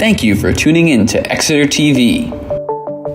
Thank you for tuning in to Exeter TV.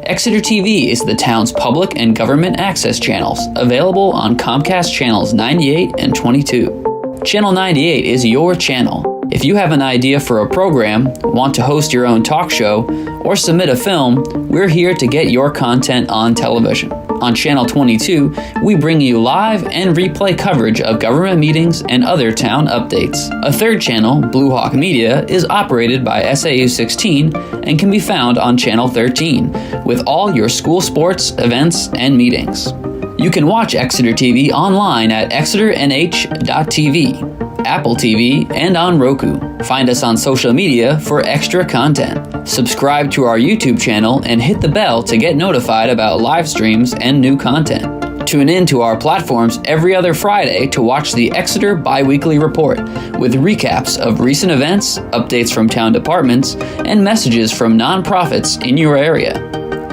Exeter TV is the town's public and government access channels, available on Comcast channels 98 and 22. Channel 98 is your channel. If you have an idea for a program, want to host your own talk show, or submit a film, we're here to get your content on television. On Channel 22, we bring you live and replay coverage of government meetings and other town updates. A third channel, Blue Hawk Media, is operated by SAU 16 and can be found on Channel 13, with all your school sports, events, and meetings. You can watch Exeter TV online at exeternh.tv. Apple TV, and on Roku. Find us on social media for extra content. Subscribe to our YouTube channel and hit the bell to get notified about live streams and new content. Tune in to our platforms every other Friday to watch the Exeter Bi-Weekly Report with recaps of recent events, updates from town departments, and messages from nonprofits in your area.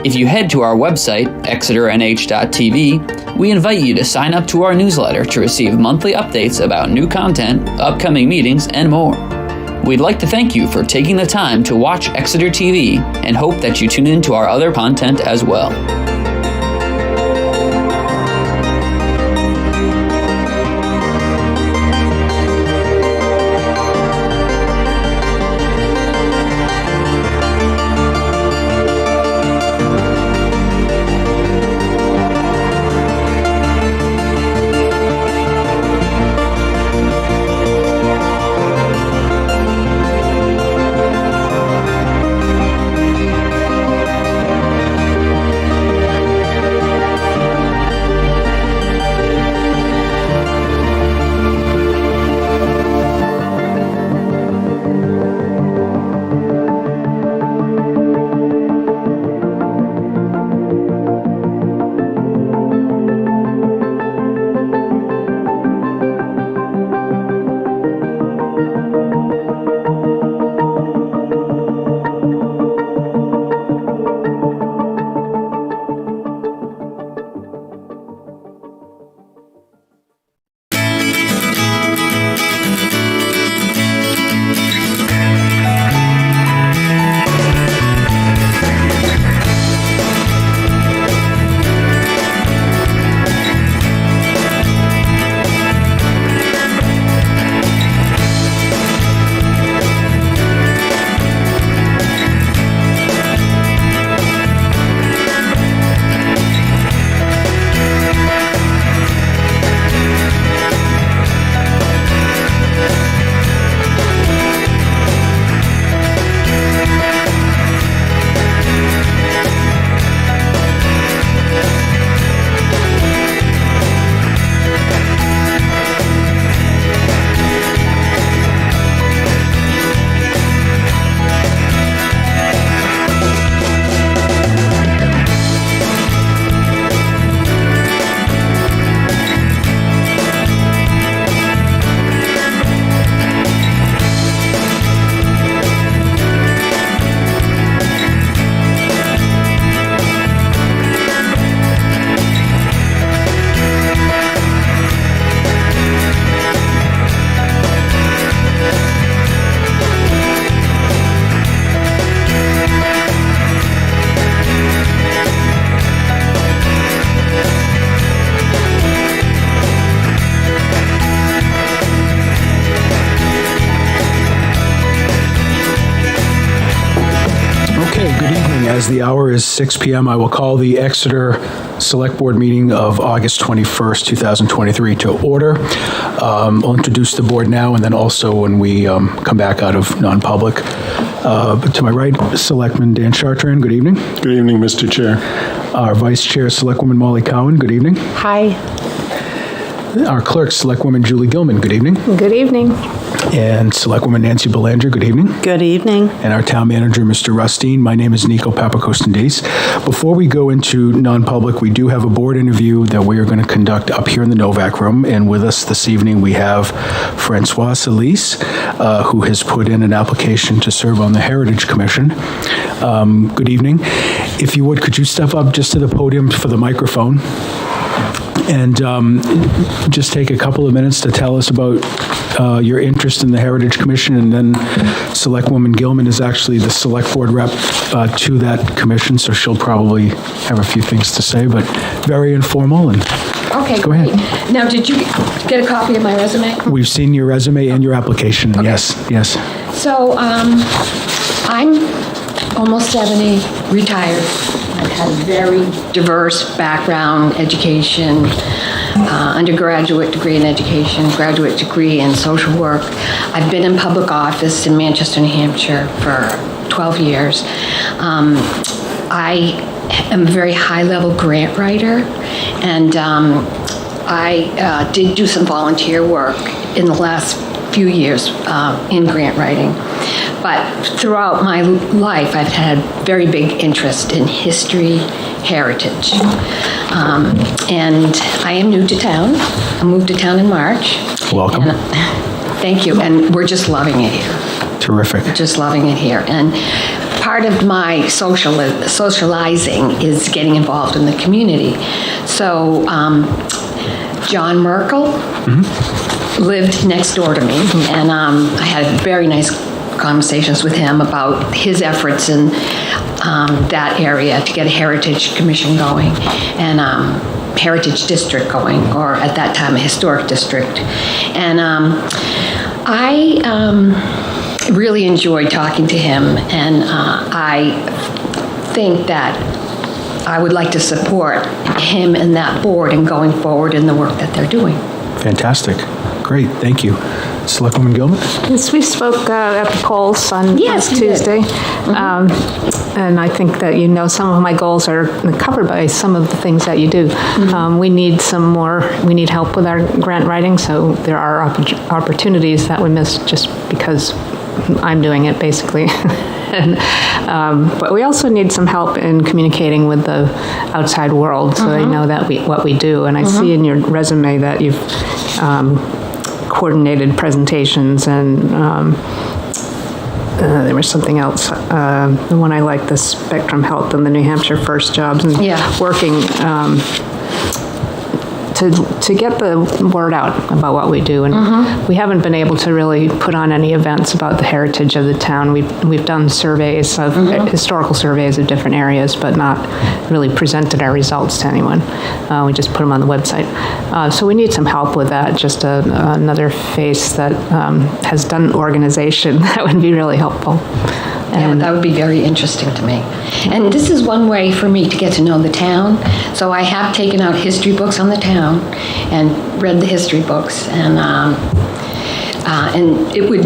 If you head to our website, exeternh.tv, we invite you to sign up to our newsletter to receive monthly updates about new content, upcoming meetings, and more. We'd like to thank you for taking the time to watch Exeter TV and hope that you tune in to our other content as well. As the hour is 6 p.m., I will call the Exeter Select Board meeting of August 21st, 2023 to order. I'll introduce the board now, and then also when we come back out of non-public. But to my right, Selectman Dan Chartrand, good evening. Good evening, Mr. Chair. Our Vice Chair, Selectwoman Molly Cowan, good evening. Hi. Our Clerk, Selectwoman Julie Gilman, good evening. Good evening. And Selectwoman Nancy Belanger, good evening. Good evening. And our Town Manager, Mr. Rustine. My name is Nico Papakostendis. Before we go into non-public, we do have a board interview that we are going to conduct up here in the Novak Room. And with us this evening, we have Francoise Lease, who has put in an application to serve on the Heritage Commission. Good evening. If you would, could you step up just to the podium for the microphone? And just take a couple of minutes to tell us about your interest in the Heritage Commission, and then Selectwoman Gilman is actually the Select Board rep to that commission, so she'll probably have a few things to say, but very informal. And Okay, go great. ahead. Now, did you get a copy of my resume? We've seen your resume and your application. Okay. Yes. So, I'm almost 70, retired. I've had a very diverse background, education, undergraduate degree in education, graduate degree in social work. I've been in public office in Manchester, New Hampshire for 12 years. I am a very high-level grant writer, and I did do some volunteer work in the last few years in grant writing. But throughout my life, I've had very big interest in history, heritage. And I am new to town. I moved to town in March. Welcome. And, thank you. And we're just loving it here. Terrific. Just loving it here. And part of my socializing is getting involved in the community. So John Merkel lived next door to me, and I had very nice conversations with him about his efforts in that area to get a Heritage Commission going and Heritage District going, or at that time a Historic District. And I really enjoyed talking to him, and I think that I would like to support him and that board in going forward in the work that they're doing. Fantastic. Great. Thank you. Selectwoman Gilman? Yes, we spoke at the polls on Yes, last we did. Tuesday. And I think that, some of my goals are covered by some of the things that you do. We need we need help with our grant writing, so there are opportunities that we miss just because I'm doing it, basically. But we also need some help in communicating with the outside world, so they know that what we do. And I see in your resume that you've coordinated presentations, and there was something else. The one I like, the Spectrum Health and the New Hampshire First Jobs, and working to get the word out about what we do. And we haven't been able to really put on any events about the heritage of the town. We've done surveys of historical surveys of different areas, but not really presented our results to anyone. We just put them on the website. So we need some help with that. Just another face that has done organization that would be really helpful. Yeah, that would be very interesting to me. And this is one way for me to get to know the town. So I have taken out history books on the town and read the history books. And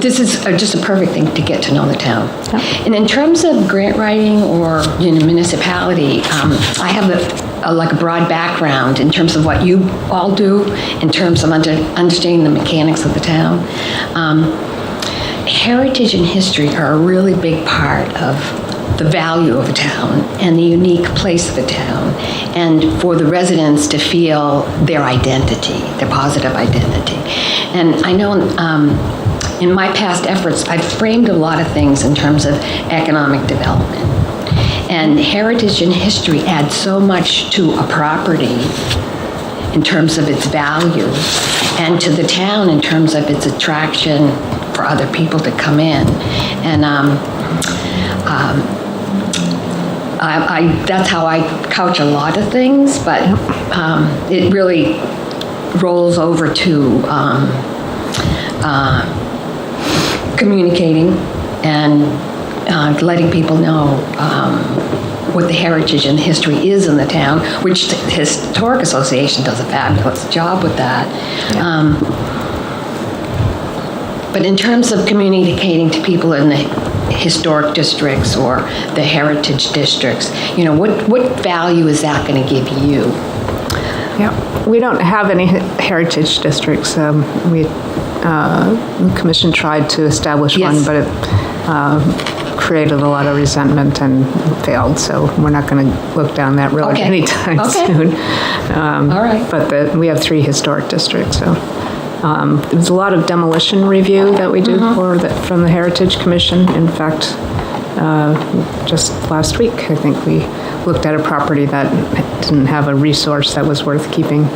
this is just a perfect thing to get to know the town. Yep. And in terms of grant writing or municipality, I have a broad background in terms of what you all do, in terms of understanding the mechanics of the town. Heritage and history are a really big part of the value of a town and the unique place of a town, and for the residents to feel their identity, their positive identity. And I know in my past efforts, I've framed a lot of things in terms of economic development. And heritage and history add so much to a property in terms of its value, and to the town in terms of its attraction for other people to come in. And that's how I couch a lot of things, but it really rolls over to communicating and letting people know what the heritage and history is in the town, which the Historic Association does a fabulous job with that. But in terms of communicating to people in the historic districts or the heritage districts, what value is that going to give you? Yeah, we don't have any heritage districts. The commission tried to establish one, but it created a lot of resentment and failed. So we're not going to look down that road anytime soon. All right. But we have 3 historic districts. So there's a lot of demolition review that we do from the Heritage Commission. In fact, just last week, I think we looked at a property that didn't have a resource that was worth keeping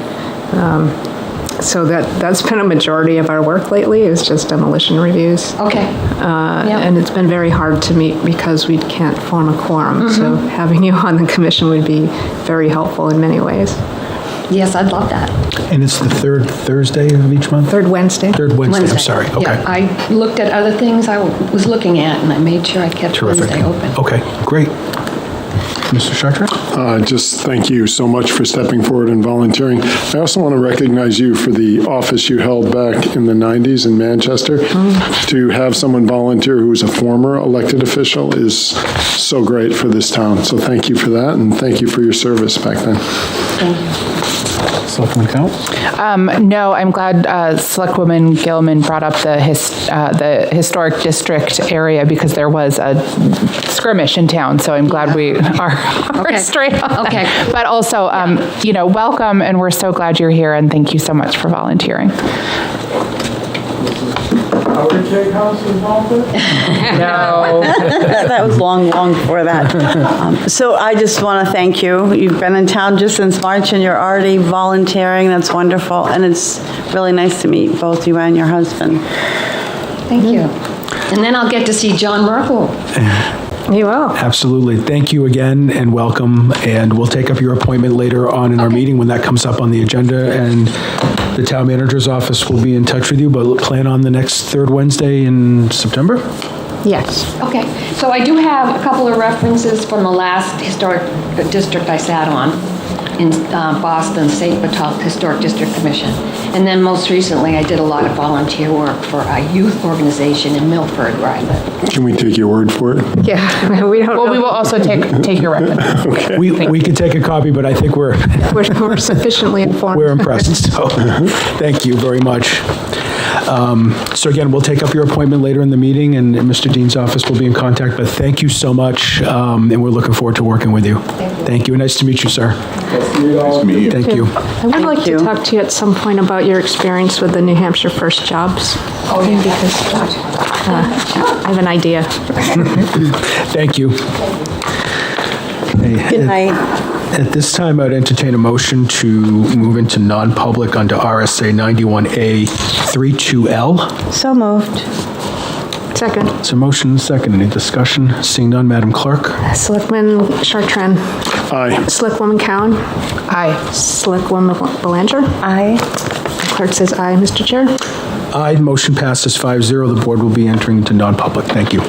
So that's been a majority of our work lately, is just demolition reviews. Okay. And it's been very hard to meet because we can't form a quorum. So having you on the commission would be very helpful in many ways. Yes, I'd love that. And it's the third Thursday of each month? Third Wednesday. Third Wednesday, I'm sorry. Okay. Yeah, I looked at other things I was looking at, and I made sure I kept Terrific. Wednesday open. Okay, great. Mr. Chartrand? Just thank you so much for stepping forward and volunteering. I also want to recognize you for the office you held back in the 90s in Manchester. To have someone volunteer who's a former elected official is so great for this town. So thank you for that, and thank you for your service back then. Thank you. Selectwoman Count? No, I'm glad Selectwoman Gilman brought up the historic district area, because there was a skirmish in town, so I'm glad we are straight on that. But also, welcome, and we're so glad you're here, and thank you so much for volunteering. Howard J. House involved with? No. That was long before that. So I just want to thank you. You've been in town just since March, and you're already volunteering. That's wonderful. And it's really nice to meet both you and your husband. Thank you. And then I'll get to see John Merkel. You will. Absolutely. Thank you again and welcome. And we'll take up your appointment later on in our meeting when that comes up on the agenda. And the town manager's office will be in touch with you, but plan on the next third Wednesday in September? Yes. Okay, so I do have a couple of references from the last historic district I sat on in Boston, St. Botolph Historic District Commission. And then most recently, I did a lot of volunteer work for a youth organization in Milford, where I live. Can we take your word for it? Yeah, we don't Well, know. we will also take your reference. We could take a copy, but I think we're sufficiently informed. we're impressed. So thank you very much. So again, we'll take up your appointment later in the meeting, and Mr. Dean's office will be in contact, but thank you so much, and we're looking forward to working with you. Thank you, and nice to meet you, sir. Nice to meet you. Thank you. I would like to talk to you at some point about your experience with the New Hampshire First Jobs. Because I have an idea. Thank you. Good night. At this time, I'd entertain a motion to move into non-public under RSA 91A 32L. So moved. Second. So motion and second. Any discussion? Seeing none, Madam Clerk? Selectman Chartrand. Aye. Selectwoman Cowan. Aye. Selectwoman Belanger. Aye. Clerk says aye, Mr. Chair. Aye. Motion passes 5-0. The board will be entering into non-public. Thank you.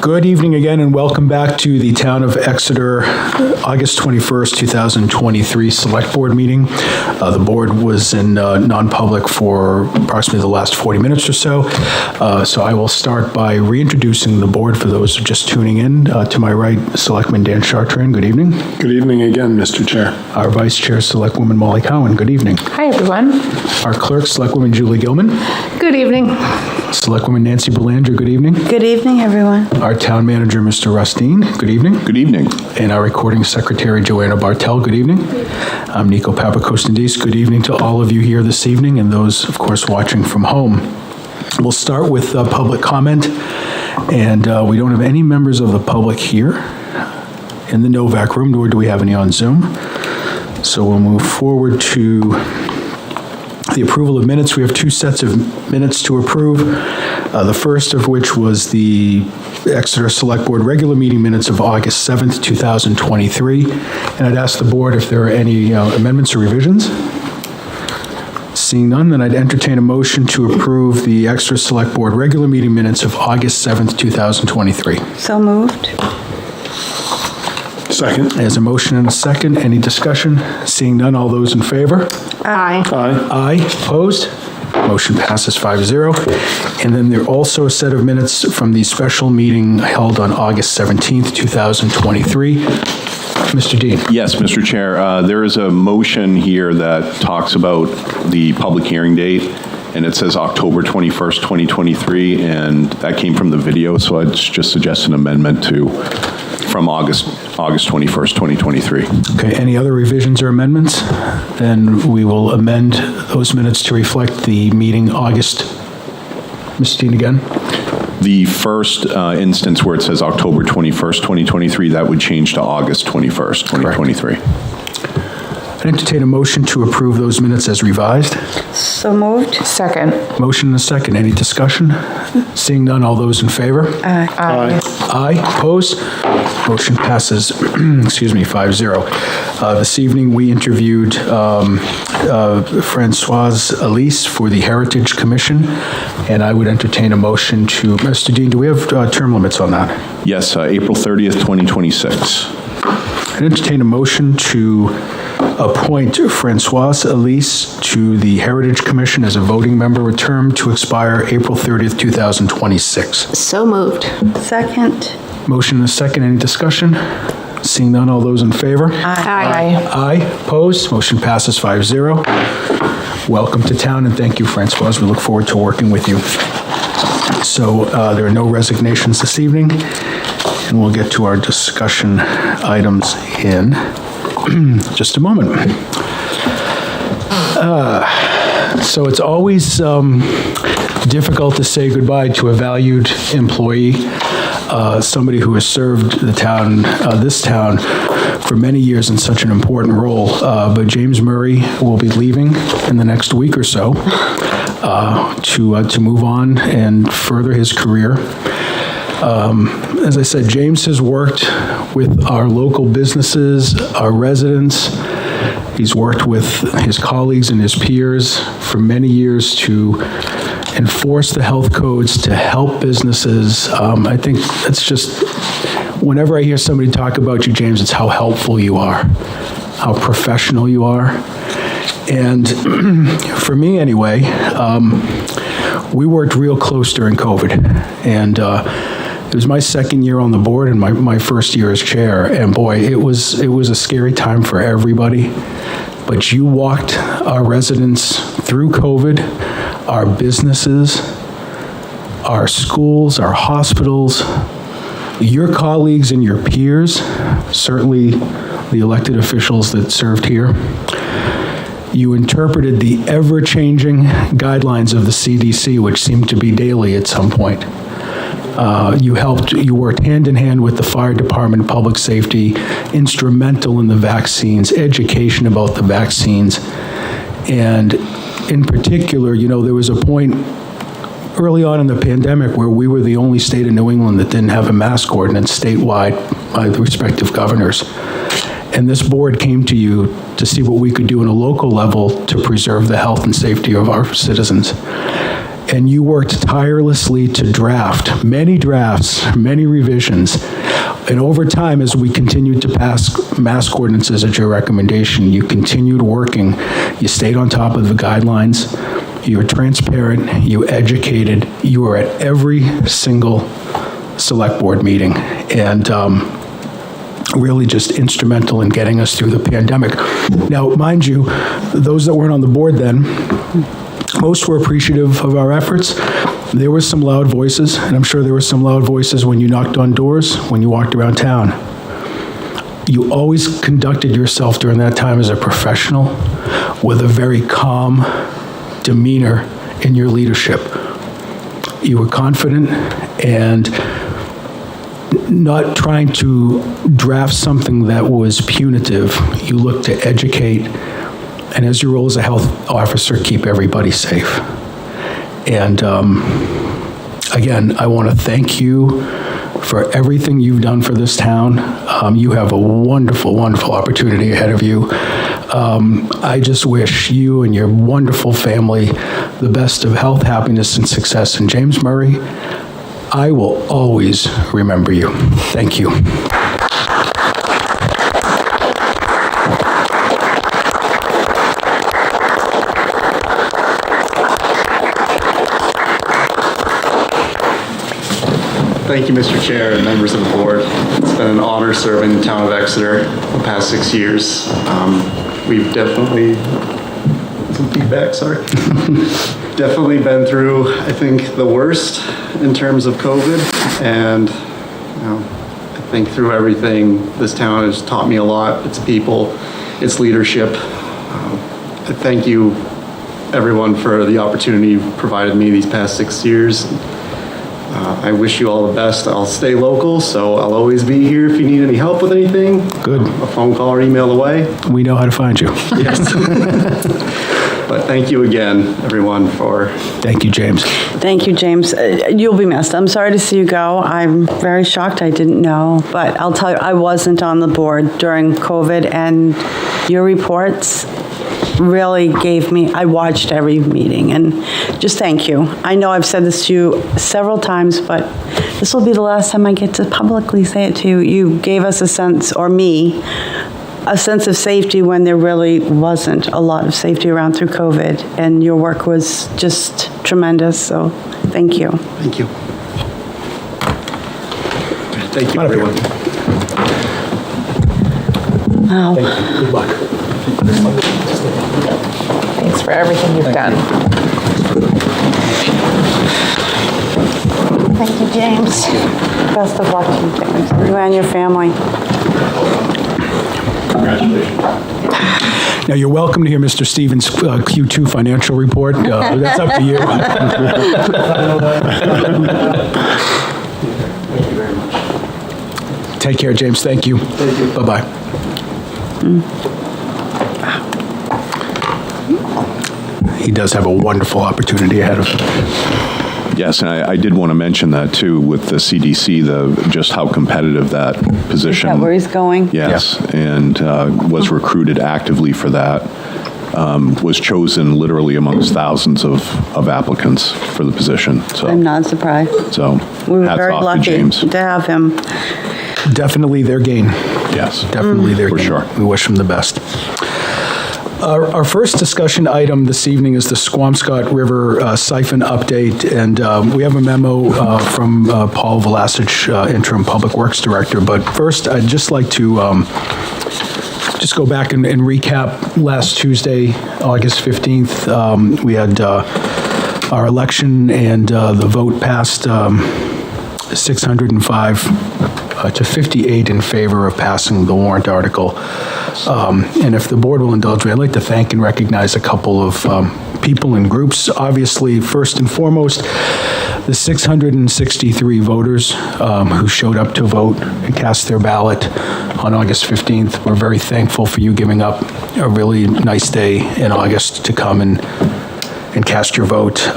Good evening again, and welcome back to the Town of Exeter, August 21st, 2023 Select Board meeting. The board was in non-public for approximately the last 40 minutes or so. So I will start by reintroducing the board for those just tuning in. To my right, Selectman Dan Chartrand, good evening. Good evening again, Mr. Chair. Our Vice Chair, Selectwoman Molly Cowan, good evening. Hi, everyone. Our Clerk, Selectwoman Julie Gilman. Good evening. Selectwoman Nancy Belanger, good evening. Good evening, everyone. Our Town Manager, Mr. Rustine, good evening. Good evening. And our Recording Secretary, Joanna Bartel, good evening. I'm Nico Papakostandis. Good evening to all of you here this evening and those, of course, watching from home. We'll start with public comment, and we don't have any members of the public here in the Novak room, nor do we have any on Zoom. So we'll move forward to the approval of minutes. We have two sets of minutes to approve. The first of which was the Exeter Select Board regular meeting minutes of August 7th, 2023. And I'd ask the board if there are any amendments or revisions. Seeing none, then I'd entertain a motion to approve the Exeter Select Board regular meeting minutes of August 7th, 2023. So moved. Second. There's a motion and a second. Any discussion? Seeing none, all those in favor? Aye. Aye. Aye. Opposed? Motion passes 5-0. And then there are also a set of minutes from the special meeting held on August 17th, 2023. Mr. Dean. Yes, Mr. Chair, there is a motion here that talks about the public hearing date, and it says October 21st, 2023, and that came from the video, so I'd just suggest an amendment from August 21st, 2023. Okay, any other revisions or amendments? Then we will amend those minutes to reflect the meeting August. Mr. Dean again? The first instance where it says October 21st, 2023, that would change to August 21st, 2023. I'd entertain a motion to approve those minutes as revised. So moved. Second. Motion and a second. Any discussion? Seeing none, all those in favor? Aye. Aye. Opposed? Motion passes, 5-0. This evening, we interviewed Francoise Elise for the Heritage Commission, and I would entertain a motion to, Mr. Dean, do we have term limits on that? Yes, April 30th, 2026. I'd entertain a motion to appoint Francoise Elise to the Heritage Commission as a voting member with term to expire April 30th, 2026. So moved. Second. Motion and a second. Any discussion? Seeing none, all those in favor? Aye. Aye. Opposed? Motion passes 5-0. Welcome to town, and thank you, Francoise. We look forward to working with you. So there are no resignations this evening, and we'll get to our discussion items in just a moment. So it's always difficult to say goodbye to a valued employee, somebody who has served the town, this town, for many years in such an important role. But James Murray will be leaving in the next week or so to move on and further his career. As I said, James has worked with our local businesses, our residents. He's worked with his colleagues and his peers for many years to enforce the health codes, to help businesses. I think it's just, whenever I hear somebody talk about you, James, it's how helpful you are, how professional you are. And for me anyway, we worked real close during COVID. And it was my second year on the board and my first year as chair. And boy, it was a scary time for everybody. But you walked our residents through COVID, our businesses, our schools, our hospitals, your colleagues and your peers, certainly the elected officials that served here. You interpreted the ever-changing guidelines of the CDC, which seemed to be daily at some point. You worked hand in hand with the fire department, public safety, instrumental in the vaccines, education about the vaccines. And in particular, there was a point early on in the pandemic where we were the only state in New England that didn't have a mask ordinance statewide by the respective governors. And this board came to you to see what we could do on a local level to preserve the health and safety of our citizens. And you worked tirelessly to draft many drafts, many revisions. And over time, as we continued to pass mask ordinances at your recommendation, you continued working. You stayed on top of the guidelines. You were transparent. You educated. You were at every single select board meeting. And really just instrumental in getting us through the pandemic. Now, mind you, those that weren't on the board then, most were appreciative of our efforts. There were some loud voices, and I'm sure there were some loud voices when you knocked on doors, when you walked around town. You always conducted yourself during that time as a professional with a very calm demeanor in your leadership. You were confident and not trying to draft something that was punitive. You looked to educate, and as your role as a health officer, keep everybody safe. And again, I want to thank you for everything you've done for this town. You have a wonderful, wonderful opportunity ahead of you. I just wish you and your wonderful family the best of health, happiness, and success. And James Murray, I will always remember you. Thank you. Thank you, Mr. Chair and members of the board. It's been an honor serving the town of Exeter the past 6 years. We've definitely, some feedback, sorry. Definitely been through, I think, the worst in terms of COVID. And I think through everything, this town has taught me a lot. Its people, its leadership. I thank you, everyone, for the opportunity you've provided me these past 6 years. I wish you all the best. I'll stay local, so I'll always be here if you need any help with anything. Good. A phone call or email away. We know how to find you. Yes. But thank you again, everyone, for... Thank you, James. Thank you, James. You'll be missed. I'm sorry to see you go. I'm very shocked. I didn't know. But I'll tell you, I wasn't on the board during COVID, and your reports really gave me, I watched every meeting, and just thank you. I know I've said this to you several times, but this will be the last time I get to publicly say it to you. You gave us a sense, or me, a sense of safety when there really wasn't a lot of safety around through COVID, and your work was just tremendous, so thank you. Thank you. Thank you, everyone. Wow. Thank you. Good luck. Thanks for everything you've done. Thank you, James. Best of luck to you, James. You and your family. Congratulations. Now, you're welcome to hear Mr. Stevens' Q2 financial report. That's up to you. Thank you very much. Take care, James. Thank you. Thank you. Bye-bye. He does have a wonderful opportunity ahead of him. Yes, and I did want to mention that too with the CDC, just how competitive that position. Is that where he's going? Yes, and was recruited actively for that. Was chosen literally amongst thousands of applicants for the position. So I'm not surprised. So We were hats very off to lucky James. to have him. Definitely their gain. Yes, Definitely their for gain. sure. We wish them the best. Our first discussion item this evening is the Squamscott River siphon update, and we have a memo from Paul Vlasic, Interim Public Works Director. But first, I'd just like to just go back and recap last Tuesday, August 15th. We had our election, and the vote passed 605 to 58 in favor of passing the warrant article. And if the board will indulge me, I'd like to thank and recognize a couple of people and groups. Obviously, first and foremost, the 663 voters who showed up to vote and cast their ballot on August 15th. We're very thankful for you giving up a really nice day in August to come and cast your vote.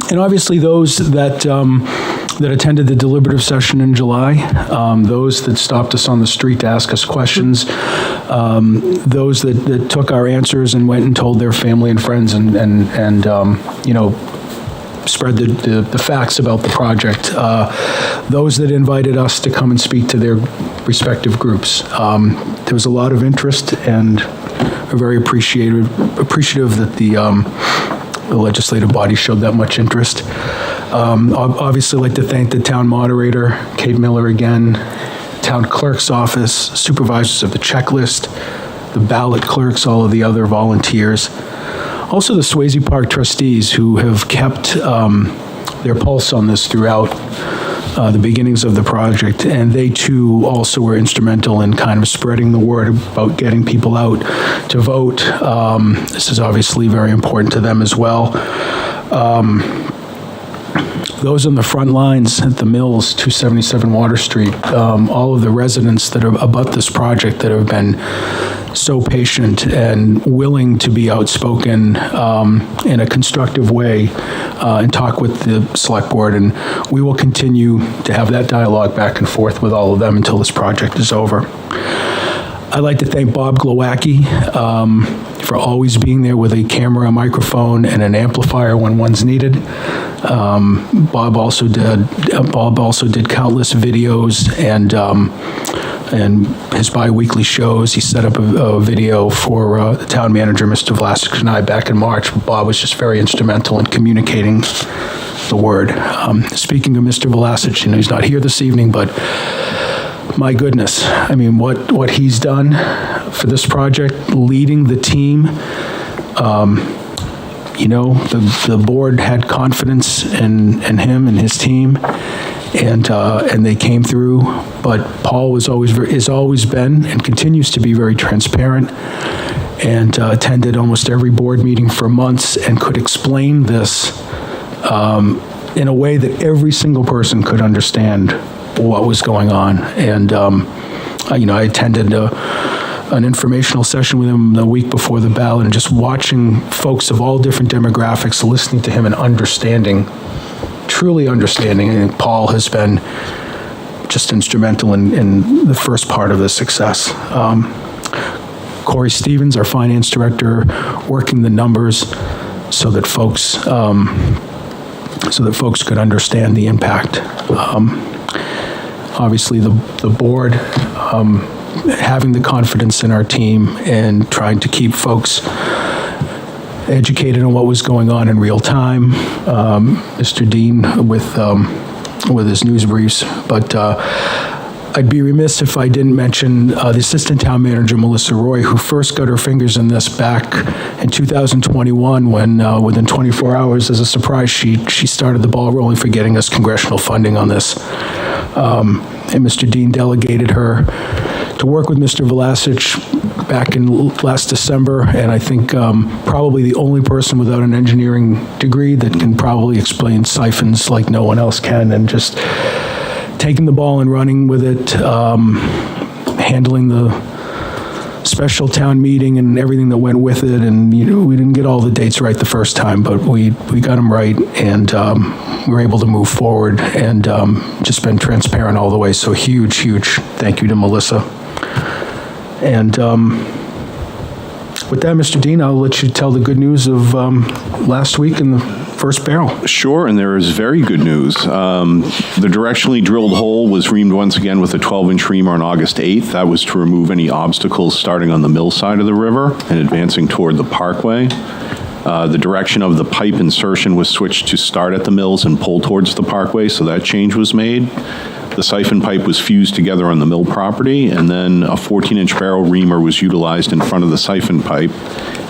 And obviously those that attended the deliberative session in July, those that stopped us on the street to ask us questions, those that took our answers and went and told their family and friends and spread the facts about the project, those that invited us to come and speak to their respective groups. There was a lot of interest, and we're very appreciative that the legislative body showed that much interest. Obviously, I'd like to thank the town moderator, Kate Miller again, town clerk's office, supervisors of the checklist, the ballot clerks, all of the other volunteers. Also the Swayze Park trustees who have kept their pulse on this throughout the beginnings of the project, and they too also were instrumental in kind of spreading the word about getting people out to vote. This is obviously very important to them as well. Those on the front lines at the mills, 277 Water Street, all of the residents that are about this project that have been so patient and willing to be outspoken in a constructive way and talk with the select board. And we will continue to have that dialogue back and forth with all of them until this project is over. I'd like to thank Bob Glowacki for always being there with a camera, a microphone, and an amplifier when one's needed. Bob also did countless videos and his bi-weekly shows. He set up a video for the town manager, Mr. Vlasic, and I back in March. Bob was just very instrumental in communicating the word. Speaking of Mr. Vlasic, he's not here this evening, but my goodness, I mean, what he's done for this project, leading the team. The board had confidence in him and his team, and they came through. But Paul is always been and continues to be very transparent, and attended almost every board meeting for months and could explain this in a way that every single person could understand what was going on. And I attended an informational session with him the week before the ballot, and just watching folks of all different demographics listening to him and truly understanding. And Paul has been just instrumental in the first part of the success. Corey Stevens, our finance director, working the numbers so that folks could understand the impact. Obviously, the board having the confidence in our team and trying to keep folks educated on what was going on in real time. Mr. Dean with his news briefs, but I'd be remiss if I didn't mention the assistant town manager, Melissa Roy, who first got her fingers in this back in 2021 when within 24 hours, as a surprise, she started the ball rolling for getting us congressional funding on this. And Mr. Dean delegated her to work with Mr. Vlasic back in last December, and I think probably the only person without an engineering degree that can probably explain siphons like no one else can, and just taking the ball and running with it, handling the special town meeting and everything that went with it. And we didn't get all the dates right the first time, but we got them right, and we were able to move forward, and just been transparent all the way. So huge thank you to Melissa. And with that, Mr. Dean, I'll let you tell the good news of last week in the first barrel. Sure, and there is very good news. The directionally drilled hole was reamed once again with a 12-inch reamer on August 8th. That was to remove any obstacles starting on the mill side of the river and advancing toward the parkway. The direction of the pipe insertion was switched to start at the mills and pull towards the parkway, so that change was made. The siphon pipe was fused together on the mill property, and then a 14-inch barrel reamer was utilized in front of the siphon pipe.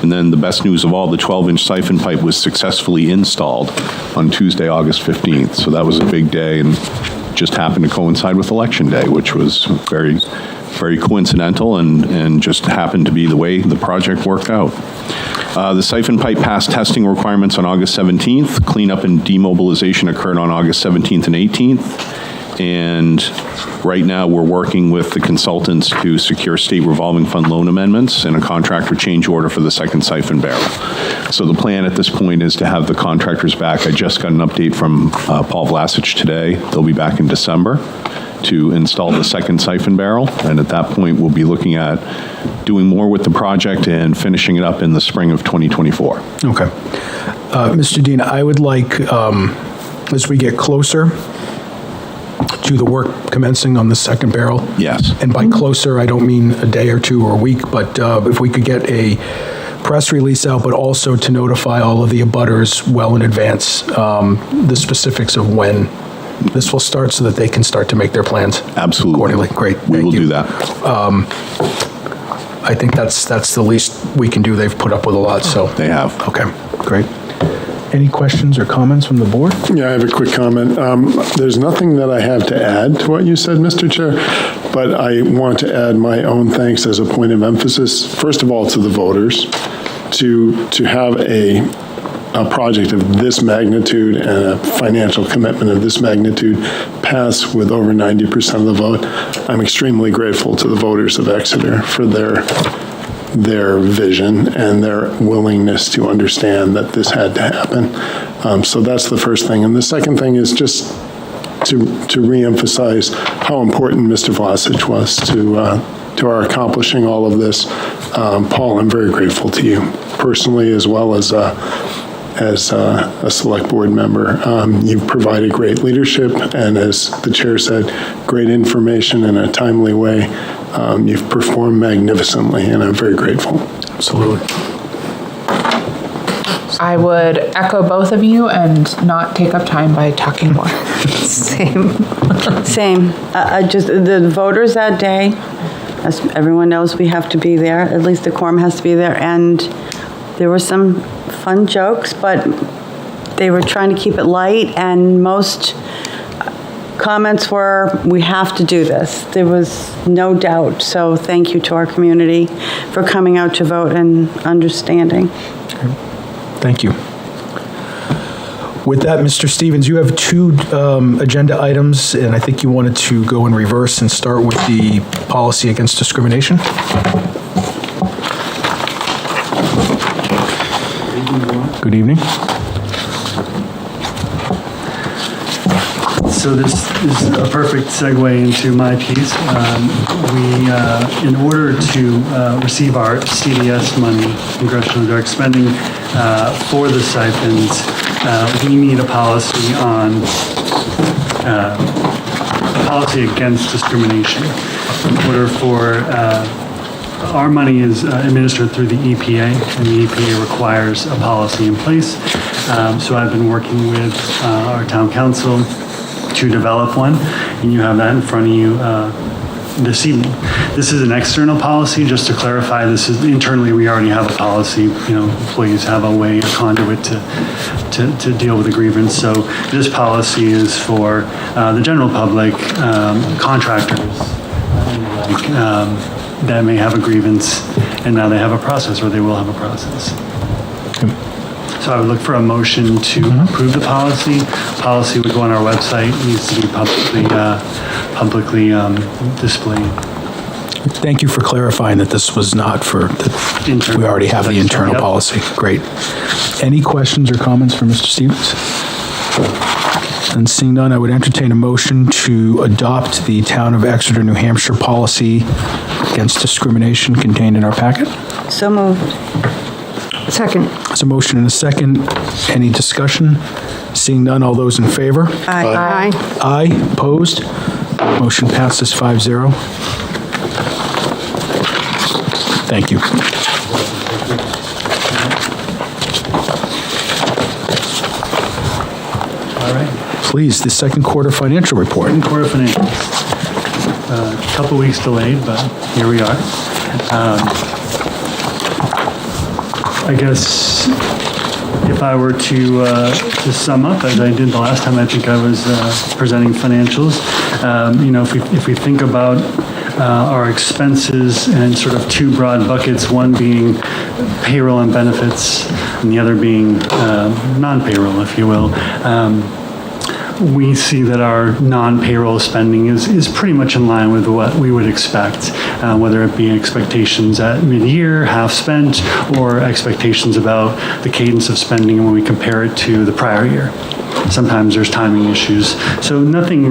And then the best news of all, the 12-inch siphon pipe was successfully installed on Tuesday, August 15th. So that was a big day, and just happened to coincide with Election Day, which was very, very coincidental, and just happened to be the way the project worked out. The siphon pipe passed testing requirements on August 17th. Cleanup and demobilization occurred on August 17th and 18th. And right now, we're working with the consultants to secure state revolving fund loan amendments and a contractor change order for the second siphon barrel. So the plan at this point is to have the contractors back. I just got an update from Paul Vlasich today. They'll be back in December to install the second siphon barrel. And at that point, we'll be looking at doing more with the project and finishing it up in the spring of 2024. Okay. Mr. Dean, I would like, as we get closer to the work commencing on the second barrel. Yes. And by closer, I don't mean a day or two or a week, but if we could get a press release out, but also to notify all of the abutters well in advance, the specifics of when this will start so that they can start to make their plans. Absolutely. Accordingly. Great. We will do that. I think that's the least we can do. They've put up with a lot, so. They have. Okay, great. Any questions or comments from the board? Yeah, I have a quick comment. There's nothing that I have to add to what you said, Mr. Chair, but I want to add my own thanks as a point of emphasis, first of all, to the voters, to have a project of this magnitude and a financial commitment of this magnitude pass with over 90% of the vote. I'm extremely grateful to the voters of Exeter for their vision and their willingness to understand that this had to happen. So that's the first thing. And the second thing is just to reemphasize how important Mr. Vlasich was to our accomplishing all of this. Paul, I'm very grateful to you personally, as well as a select board member. You've provided great leadership, and as the chair said, great information in a timely way. You've performed magnificently, and I'm very grateful. Absolutely. I would echo both of you and not take up time by talking more. Same. Just the voters that day, as everyone knows, we have to be there. At least the quorum has to be there. And there were some fun jokes, but they were trying to keep it light. And most comments were, we have to do this. There was no doubt. So thank you to our community for coming out to vote and understanding. Thank you. With that, Mr. Stevens, you have two agenda items, and I think you wanted to go in reverse and start with the policy against discrimination. Good evening. So this is a perfect segue into my piece. In order to receive our CDS money, Congressional Direct Spending, for the siphons, we need a policy on policy against discrimination. In order for our money is administered through the EPA, and the EPA requires a policy in place. So I've been working with our town council to develop one, and you have that in front of you this evening. This is an external policy, just to clarify. This is internally, we already have a policy. Employees have a way, a conduit to deal with a grievance. So this policy is for the general public, contractors, that may have a grievance, and now they have a process, or they will have a process. So I would look for a motion to approve the policy. Policy would go on our website, needs to be publicly displayed. Thank you for clarifying that this was not for, that we already have the internal Yep. policy. Great. Any questions or comments for Mr. Stevens? And seeing none, I would entertain a motion to adopt the Town of Exeter, New Hampshire policy against discrimination contained in our packet. So moved. Second. There's a motion and a second. Any discussion? Seeing none, all those in favor? Aye. Aye. Opposed? Motion passes 5-0. Thank you. All right. Please, the second quarter financial report. Second quarter financials. A couple weeks delayed, but here we are. I guess if I were to sum up, as I did the last time I think I was presenting financials, if we think about our expenses and sort of two broad buckets, one being payroll and benefits, and the other being non-payroll, if you will. We see that our non-payroll spending is pretty much in line with what we would expect, whether it be expectations at mid-year, half spent, or expectations about the cadence of spending when we compare it to the prior year. Sometimes there's timing issues. So nothing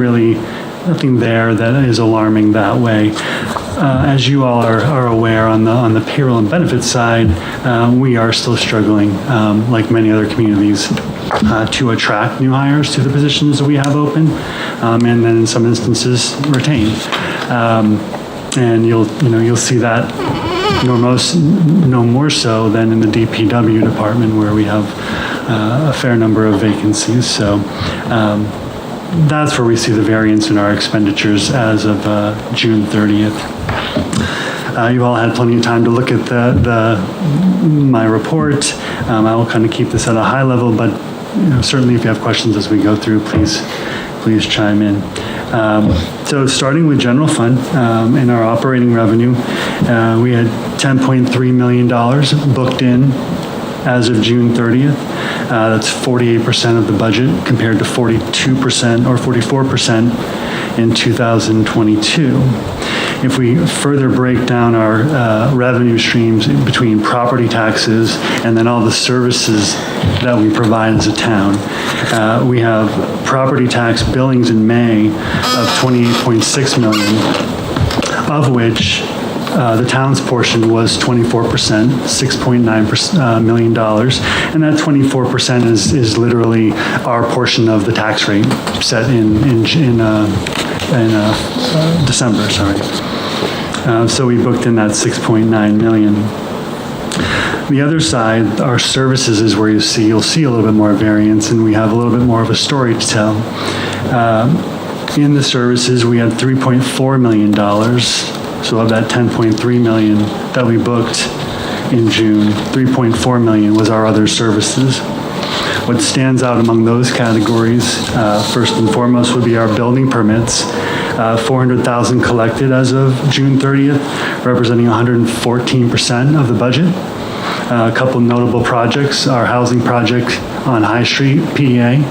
there that is alarming that way. As you all are aware, on the payroll and benefits side, we are still struggling, like many other communities, to attract new hires to the positions that we have open, and then in some instances retain. And you'll see that no more so than in the DPW department, where we have a fair number of vacancies. So that's where we see the variance in our expenditures as of June 30th. You all had plenty of time to look at my report. I will kind of keep this at a high level, but certainly if you have questions as we go through, please chime in. So starting with general fund, in our operating revenue, we had $10.3 million booked in as of June 30th. That's 48% of the budget compared to 42% or 44% in 2022. If we further break down our revenue streams between property taxes and then all the services that we provide as a town, we have property tax billings in May of $28.6 million, of which the town's portion was 24%, $6.9 million, and that 24% is literally our portion of the tax rate set in December. So we booked in that 6.9 million. The other side, our services, is where you'll see a little bit more variance, and we have a little bit more of a story to tell. In the services, we had $3.4 million. So of that 10.3 million that we booked in June, 3.4 million was our other services. What stands out among those categories, first and foremost, would be our building permits. 400,000 collected as of June 30th, representing 114% of the budget. A couple notable projects, our housing project on High Street, PEA,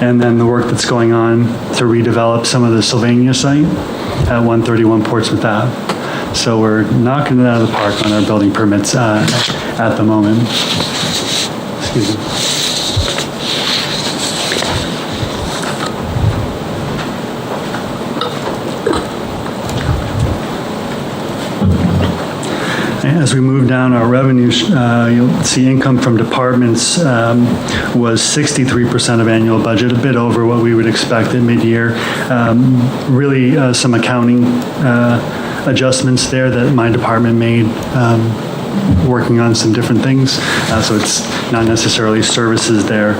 and then the work that's going on to redevelop some of the Sylvania site at 131 Portsmouth Ave. So we're knocking it out of the park on our building permits at the moment. Excuse me. As we move down our revenues, you'll see income from departments was 63% of annual budget, a bit over what we would expect at mid-year. Really some accounting adjustments there that my department made, working on some different things. So it's not necessarily services there.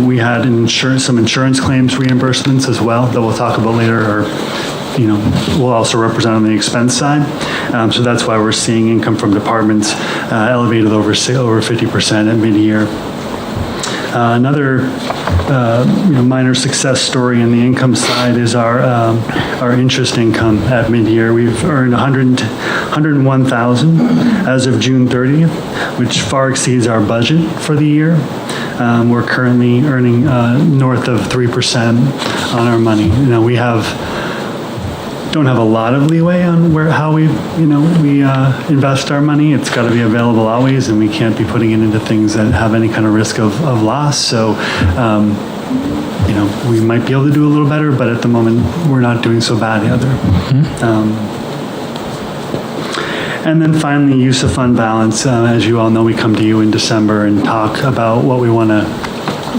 We had some insurance claims reimbursements as well that we'll talk about later, or will also represent on the expense side. So that's why we're seeing income from departments elevated over 50% at mid-year. Another minor success story in the income side is our interest income at mid-year. We've earned $101,000 as of June 30th, which far exceeds our budget for the year. We're currently earning north of 3% on our money. We don't have a lot of leeway on how we invest our money. It's got to be available always, and we can't be putting it into things that have any kind of risk of loss. So, we might be able to do a little better, but at the moment, we're not doing so bad either. And then finally, use of fund balance. As you all know, we come to you in December and talk about what we want to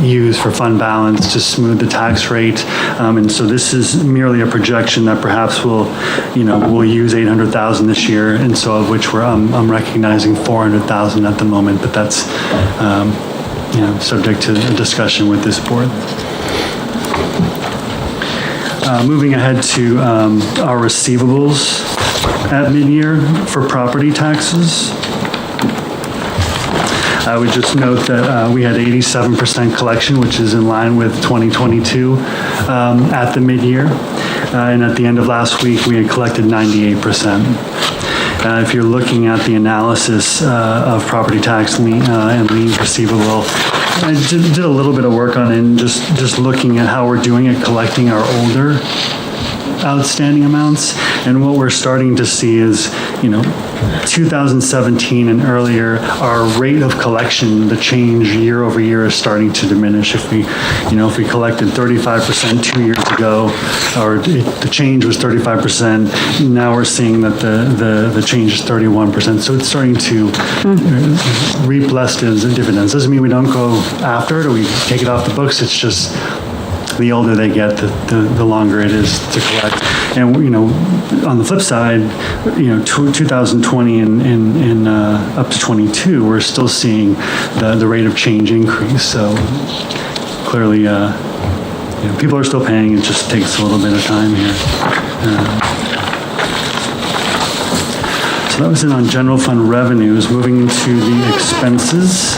use for fund balance to smooth the tax rate. And so this is merely a projection that perhaps we'll use $800,000 this year, and so of which I'm recognizing $400,000 at the moment, but that's subject to a discussion with this board. Moving ahead to our receivables at mid-year for property taxes. I would just note that we had 87% collection, which is in line with 2022 at the mid-year. And at the end of last week, we had collected 98%. If you're looking at the analysis of property tax and lien receivable, I did a little bit of work on it, and just looking at how we're doing at collecting our older outstanding amounts. And what we're starting to see is, 2017 and earlier, our rate of collection, the change year over year, is starting to diminish. If we collected 35% 2 years ago, or the change was 35%, now we're seeing that the change is 31%. So it's starting to reap less dividends. Doesn't mean we don't go after it or we take it off the books. It's just the older they get, the longer it is to collect. And on the flip side, 2020 and up to 22, we're still seeing the rate of change increase. So clearly, people are still paying. It just takes a little bit of time here. So that was it on general fund revenues. Moving into the expenses.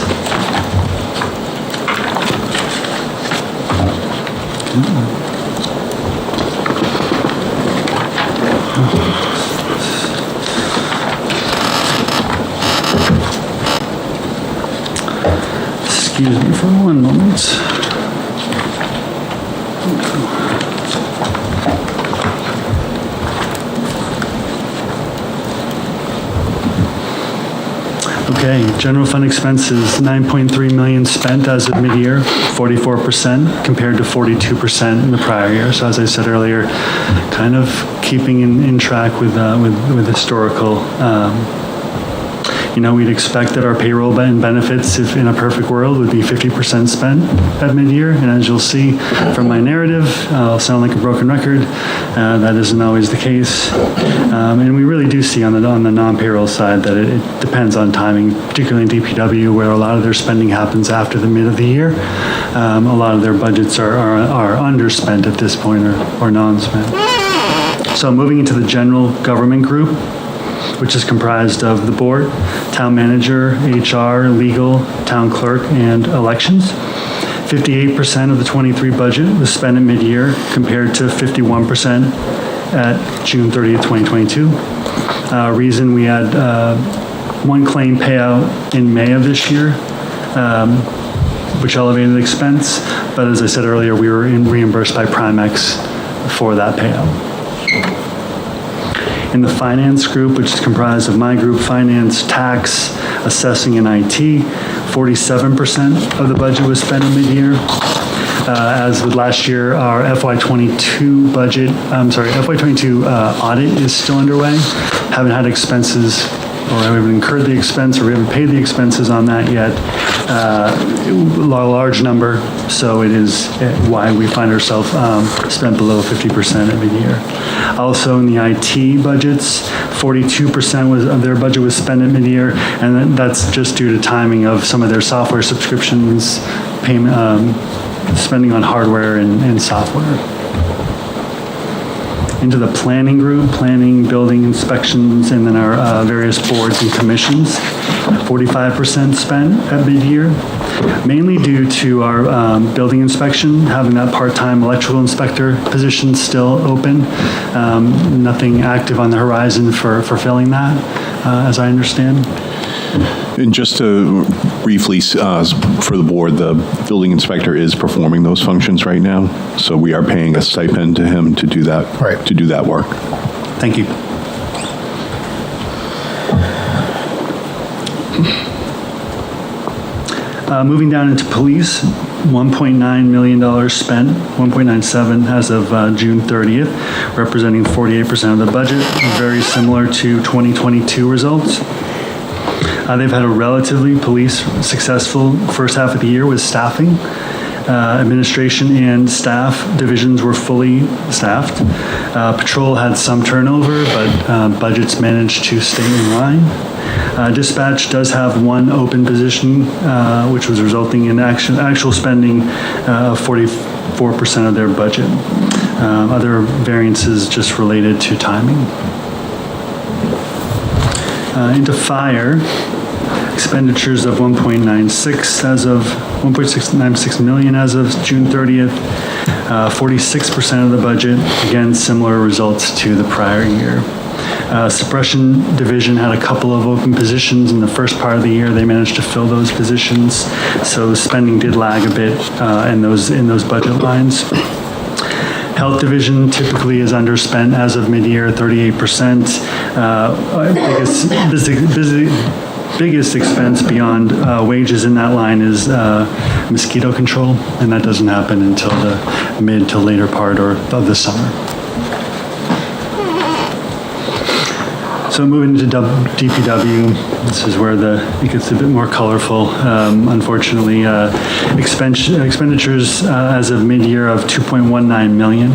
Excuse me for one moment. Okay, general fund expenses, 9.3 million spent as of mid-year, 44% compared to 42% in the prior year. So as I said earlier, kind of keeping in track with historical. We'd expect that our payroll and benefits, if in a perfect world, would be 50% spent at mid-year. And as you'll see from my narrative, I'll sound like a broken record. That isn't always the case. And we really do see on the non-payroll side that it depends on timing, particularly in DPW, where a lot of their spending happens after the mid of the year. A lot of their budgets are underspent at this point or non-spent. So moving into the general government group, which is comprised of the board, town manager, HR, legal, town clerk, and elections. 58% of the 23 budget was spent at mid-year compared to 51% at June 30th, 2022. Reason we had one claim payout in May of this year, which elevated expense. But as I said earlier, we were reimbursed by Primex for that payout. In the finance group, which is comprised of my group, finance, tax, assessing, and IT, 47% of the budget was spent in mid-year. As with last year, our FY22 audit is still underway. Haven't had expenses, or haven't incurred the expense, or we haven't paid the expenses on that yet. A large number, so it is why we find ourselves spent below 50% at mid-year. Also in the IT budgets, 42% of their budget was spent at mid-year, and that's just due to timing of some of their software subscriptions, payment, spending on hardware and software. Into the planning group, planning, building inspections, and then our various boards and commissions. 45% spent at mid-year, mainly due to our building inspection, having that part-time electrical inspector position still open. Nothing active on the horizon for filling that, as I understand. And just to briefly, for the board, the building inspector is performing those functions right now, so we are paying a stipend to him to do that, Right. to do that work. Thank you. Moving down into police, $1.9 million spent, 1.97 as of June 30th, representing 48% of the budget, very similar to 2022 results. They've had a relatively successful first half of the year with staffing. Administration and staff divisions were fully staffed. Patrol had some turnover, but budgets managed to stay in line. Dispatch does have one open position, which was resulting in actual spending of 44% of their budget. Other variances just related to timing. Into fire, expenditures of 1.96 million as of June 30th, 46% of the budget, again, similar results to the prior year. Suppression division had a couple of open positions in the first part of the year. They managed to fill those positions, so spending did lag a bit in those budget lines. Health division typically is underspent as of mid-year, 38%. Biggest expense beyond wages in that line is mosquito control, and that doesn't happen until the mid to later part of the summer. So moving into DPW, this is where it gets a bit more colorful. Unfortunately, expenditures as of mid-year of $2.19 million,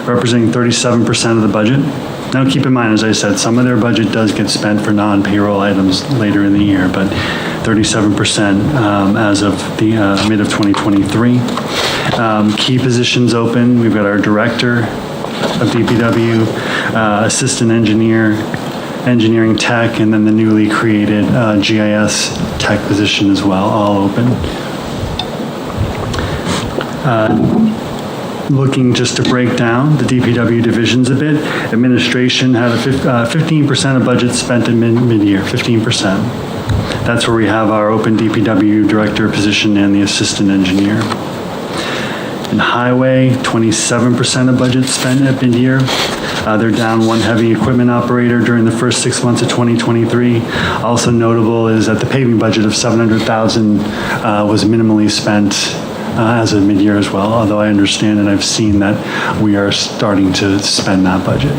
representing 37% of the budget. Now keep in mind, as I said, some of their budget does get spent for non-payroll items later in the year, but 37% as of the mid of 2023. Key positions open. We've got our director of DPW, assistant engineer, engineering tech, and then the newly created GIS tech position as well, all open. Looking just to break down the DPW divisions a bit, administration had a 15% of budget spent at mid-year, 15%. That's where we have our open DPW director position and the assistant engineer. In highway, 27% of budget spent at mid-year. They're down one heavy equipment operator during the first 6 months of 2023. Also notable is that the paving budget of $700,000 was minimally spent as of mid-year as well, although I understand and I've seen that we are starting to spend that budget.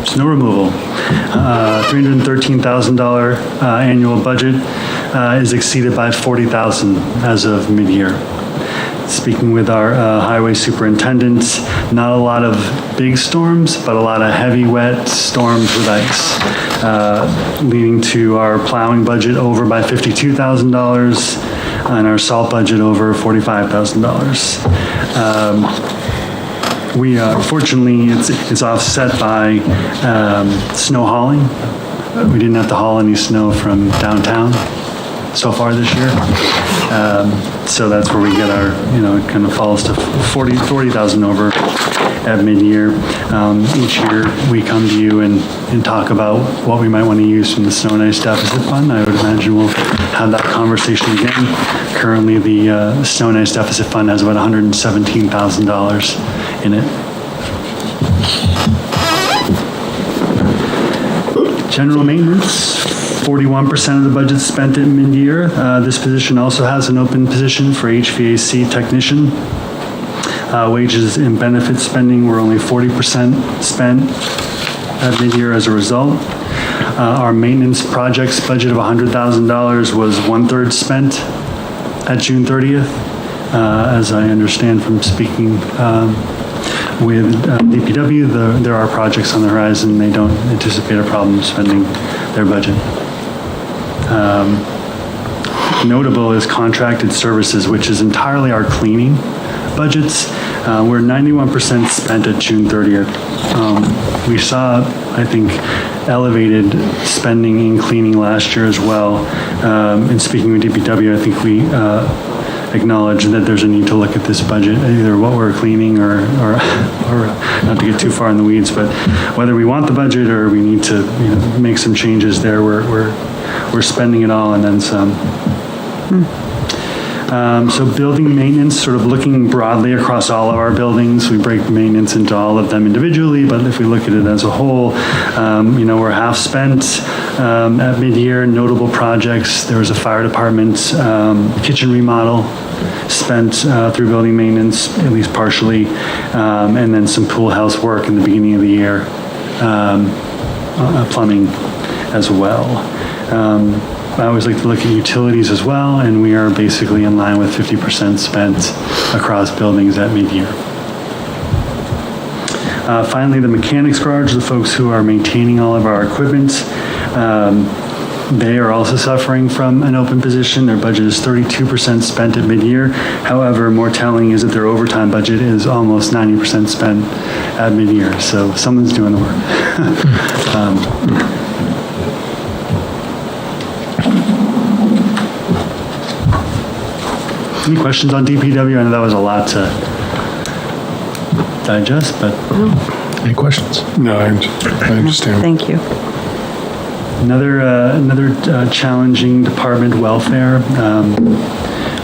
Snow removal, $313,000 annual budget is exceeded by $40,000 as of mid-year. Speaking with our highway superintendents, not a lot of big storms, but a lot of heavy, wet storms with ice, leading to our plowing budget over by $52,000 and our salt budget over $45,000. Fortunately, it's offset by snow hauling. We didn't have to haul any snow from downtown so far this year. So that's where we get our, it kind of falls to 40,000 over at mid-year. Each year we come to you and talk about what we might want to use from the snow and ice deficit fund. I would imagine we'll have that conversation again. Currently, the snow and ice deficit fund has about $117,000 in it. General maintenance, 41% of the budget spent at mid-year. This position also has an open position for HVAC technician. Wages and benefit spending were only 40% spent at mid-year as a result. Our maintenance projects budget of $100,000 was 1/3 spent at June 30th. As I understand from speaking with DPW, there are projects on the horizon. They don't anticipate a problem spending their budget. Notable is contracted services, which is entirely our cleaning budgets. We're 91% spent at June 30th. We saw, I think, elevated spending in cleaning last year as well. And speaking with DPW, I think we acknowledge that there's a need to look at this budget, either what we're cleaning or not to get too far in the weeds, but whether we want the budget or we need to make some changes there. We're spending it all and then some. So building maintenance, sort of looking broadly across all of our buildings, we break maintenance into all of them individually, but if we look at it as a whole, we're half spent at mid-year. Notable projects, there was a fire department kitchen remodel spent through building maintenance, at least partially, and then some pool house work in the beginning of the year, plumbing as well. I always like to look at utilities as well, and we are basically in line with 50% spent across buildings at mid-year. Finally, the mechanics garage, the folks who are maintaining all of our equipment, they are also suffering from an open position. Their budget is 32% spent at mid-year. However, more telling is that their overtime budget is almost 90% spent at mid-year. So someone's doing the work. Any questions on DPW? I know that was a lot to digest, but. Any questions? No, I understand. Thank you. Another challenging department, welfare.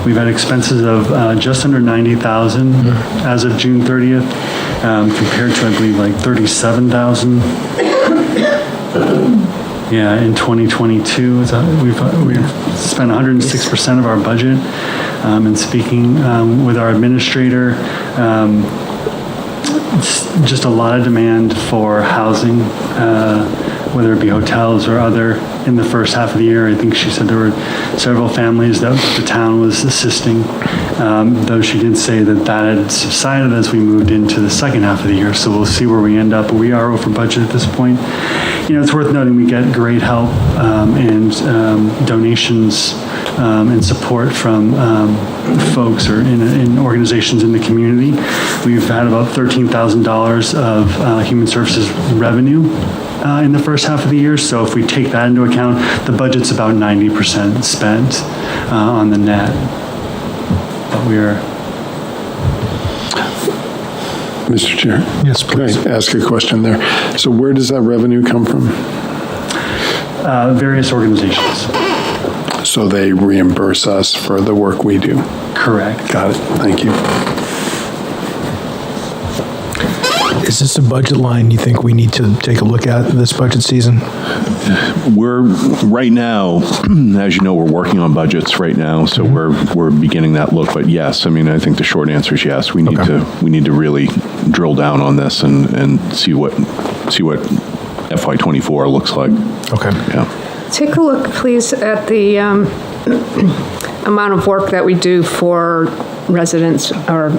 We've had expenses of just under $90,000 as of June 30th, compared to, I believe, like $37,000. Yeah, in 2022, we've spent 106% of our budget. And speaking with our administrator, just a lot of demand for housing, whether it be hotels or other, in the first half of the year. I think she said there were several families that the town was assisting, though she did say that had subsided as we moved into the second half of the year. So we'll see where we end up, but we are over budget at this point. It's worth noting we get great help and donations and support from folks or in organizations in the community. We've had about $13,000 of human services revenue in the first half of the year. So if we take that into account, the budget's about 90% spent on the net. But we are. Mr. Chair? Yes, please. Can I ask a question there? So where does that revenue come from? Various organizations. So they reimburse us for the work we do? Correct. Got it. Thank you. Is this a budget line you think we need to take a look at this budget season? We're right now, as you know, we're working on budgets right now, so we're beginning that look. But yes, I mean, I think the short answer is yes. We need to really drill down on this and see what FY24 looks like. Okay. Yeah. Take a look, please, at the amount of work that we do for residents or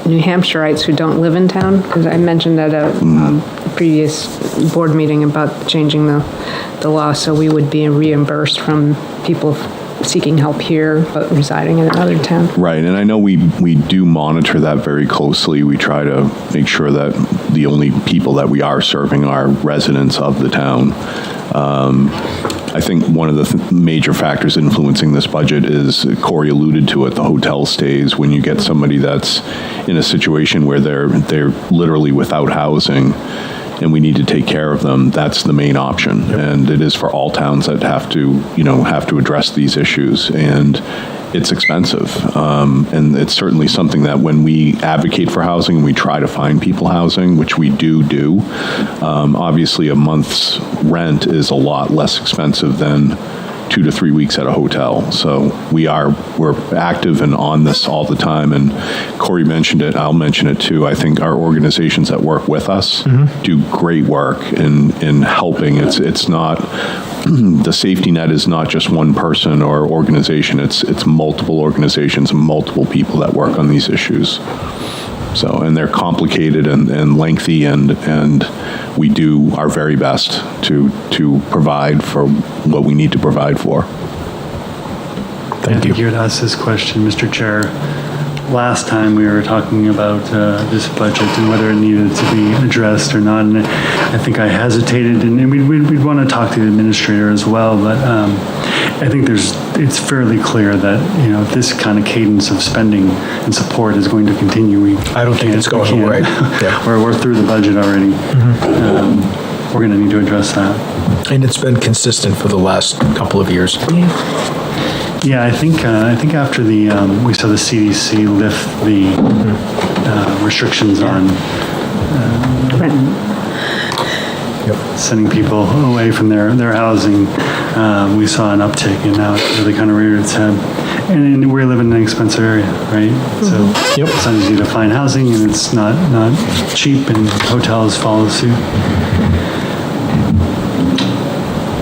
New Hampshireites who don't live in town, because I mentioned at a previous board meeting about changing the law, so we would be reimbursed from people seeking help here but residing in another town. Right, and I know we do monitor that very closely. We try to make sure that the only people that we are serving are residents of the town. I think one of the major factors influencing this budget is, Corey alluded to it, the hotel stays. When you get somebody that's in a situation where they're literally without housing and we need to take care of them, that's the main option. Yep. And it is for all towns that have to address these issues. And it's expensive. And it's certainly something that when we advocate for housing and we try to find people housing, which we do, obviously a month's rent is a lot less expensive than 2 to 3 weeks at a hotel. So we're active and on this all the time. And Corey mentioned it, I'll mention it too. I think our organizations that work with us do great work in helping. It's not, the safety net is not just one person or organization. It's multiple organizations and multiple people that work on these issues. So, and they're complicated and lengthy, and we do our very best to provide for what we need to provide for. Thank you. You had asked this question, Mr. Chair. last time we were talking about this budget and whether it needed to be addressed or not. And I think I hesitated, and we'd want to talk to the administrator as well. But I think it's fairly clear that, this kind of cadence of spending and support is going to continue. I don't think it's going away. Yeah. We're through the budget already. We're going to need to address that. And it's been consistent for the last couple of years. Yeah, I think after we saw the CDC lift the restrictions on sending people away from their housing, we saw an uptick, and now it's really kind of reared its head. And we live in an expensive area, right? So it's not easy to find housing, and it's not cheap, and hotels follow suit.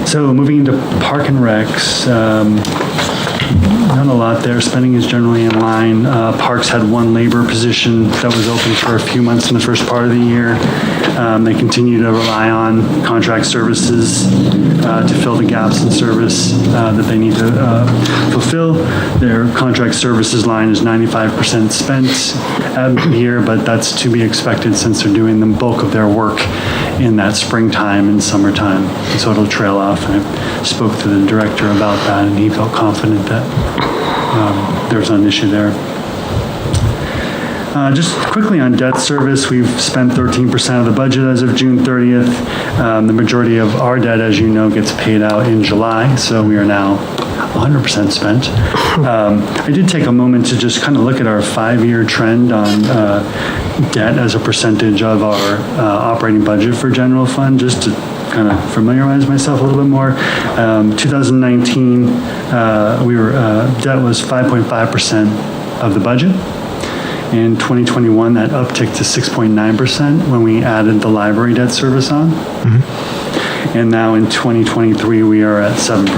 So moving into Park and Recs, not a lot there. Spending is generally in line. Parks had one labor position that was open for a few months in the first part of the year. They continue to rely on contract services to fill the gaps in service that they need to fulfill. Their contract services line is 95% spent at the year, but that's to be expected since they're doing the bulk of their work in that springtime and summertime. And so it'll trail off. And I spoke to the director about that, and he felt confident that there's not an issue there. Just quickly on debt service, we've spent 13% of the budget as of June 30th. The majority of our debt, as you know, gets paid out in July, so we are now 100% spent. I did take a moment to just kind of look at our 5-year trend on debt as a percentage of our operating budget for general fund, just to kind of familiarize myself a little bit more. 2019, debt was 5.5% of the budget. In 2021, that upticked to 6.9% when we added the library debt service on. And now in 2023, we are at 7%.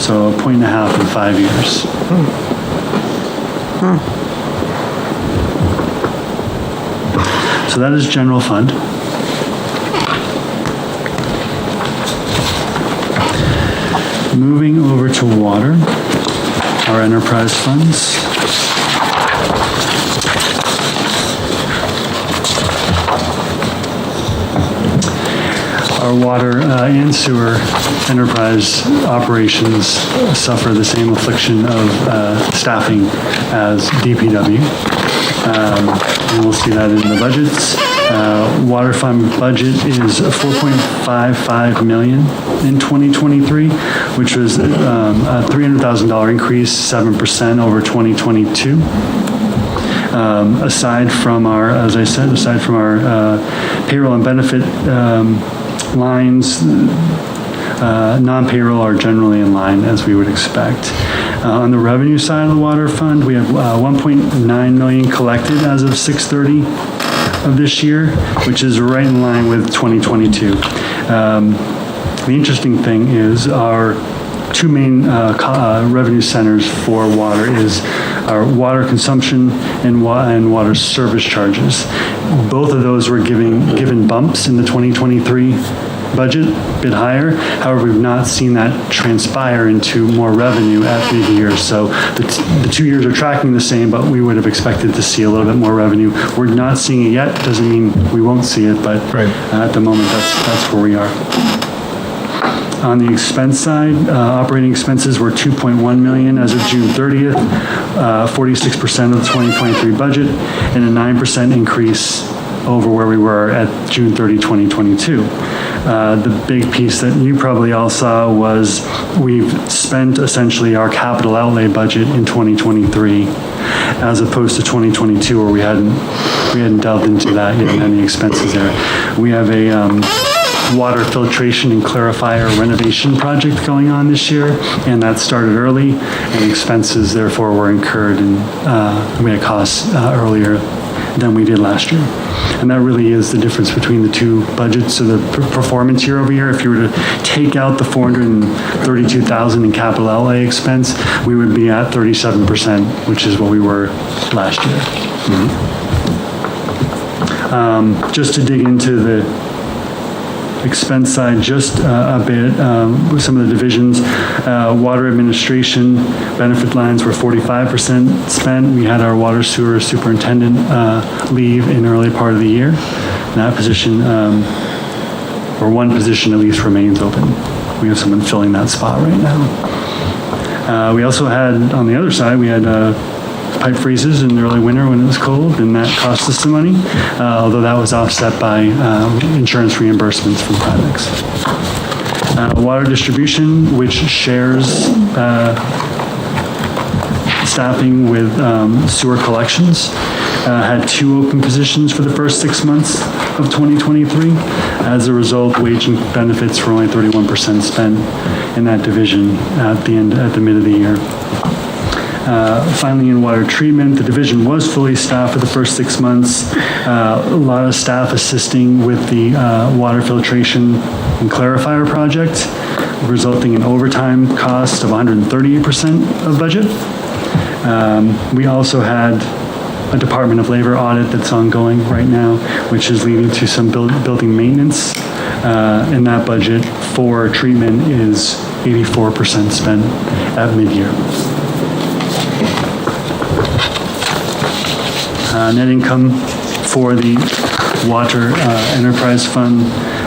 So 1.5 in 5 years. So that is general fund. Moving over to water, our enterprise funds. Our water and sewer enterprise operations suffer the same affliction of staffing as DPW. And we'll see that in the budgets. Water fund budget is $4.55 million in 2023, which was a $300,000 increase, 7% over 2022. Aside from our, as I said, payroll and benefit lines, non-payroll are generally in line as we would expect. On the revenue side of the water fund, we have $1.9 million collected as of 6/30 of this year, which is right in line with 2022. The interesting thing is our two main revenue centers for water is our water consumption and water service charges. Both of those were given bumps in the 2023 budget, a bit higher. However, we've not seen that transpire into more revenue at mid-year. So the 2 years are tracking the same, but we would have expected to see a little bit more revenue. We're not seeing it yet. Doesn't mean we won't see it, but at the moment, that's where we are. On the expense side, operating expenses were $2.1 million as of June 30th, 46% of the 2023 budget, and a 9% increase over where we were at June 30, 2022. The big piece that you probably all saw was we've spent essentially our capital outlay budget in 2023 as opposed to 2022 where we hadn't delved into that yet, any expenses there. We have a water filtration and clarifier renovation project going on this year, and that started early, and expenses therefore were incurred, and we had costs earlier than we did last year. And that really is the difference between the two budgets. So the performance year over year, if you were to take out the $432,000 in capital outlay expense, we would be at 37%, which is what we were last year. Just to dig into the expense side just a bit with some of the divisions. Water administration benefit lines were 45% spent. We had our water sewer superintendent leave in the early part of the year. And that position, or one position at least, remains open. We have someone filling that spot right now. We also had, on the other side, we had pipe freezes in the early winter when it was cold, and that cost us some money, although that was offset by insurance reimbursements from projects. Water distribution, which shares staffing with sewer collections, had 2 open positions for the first 6 months of 2023. As a result, wage and benefits were only 31% spent in that division at the mid of the year. Finally, in water treatment, the division was fully staffed for the first 6 months. A lot of staff assisting with the water filtration and clarifier project, resulting in overtime cost of 138% of budget. We also had a Department of Labor audit that's ongoing right now, which is leading to some building maintenance. And that budget for treatment is 84% spent at mid-year. Net income for the Water Enterprise Fund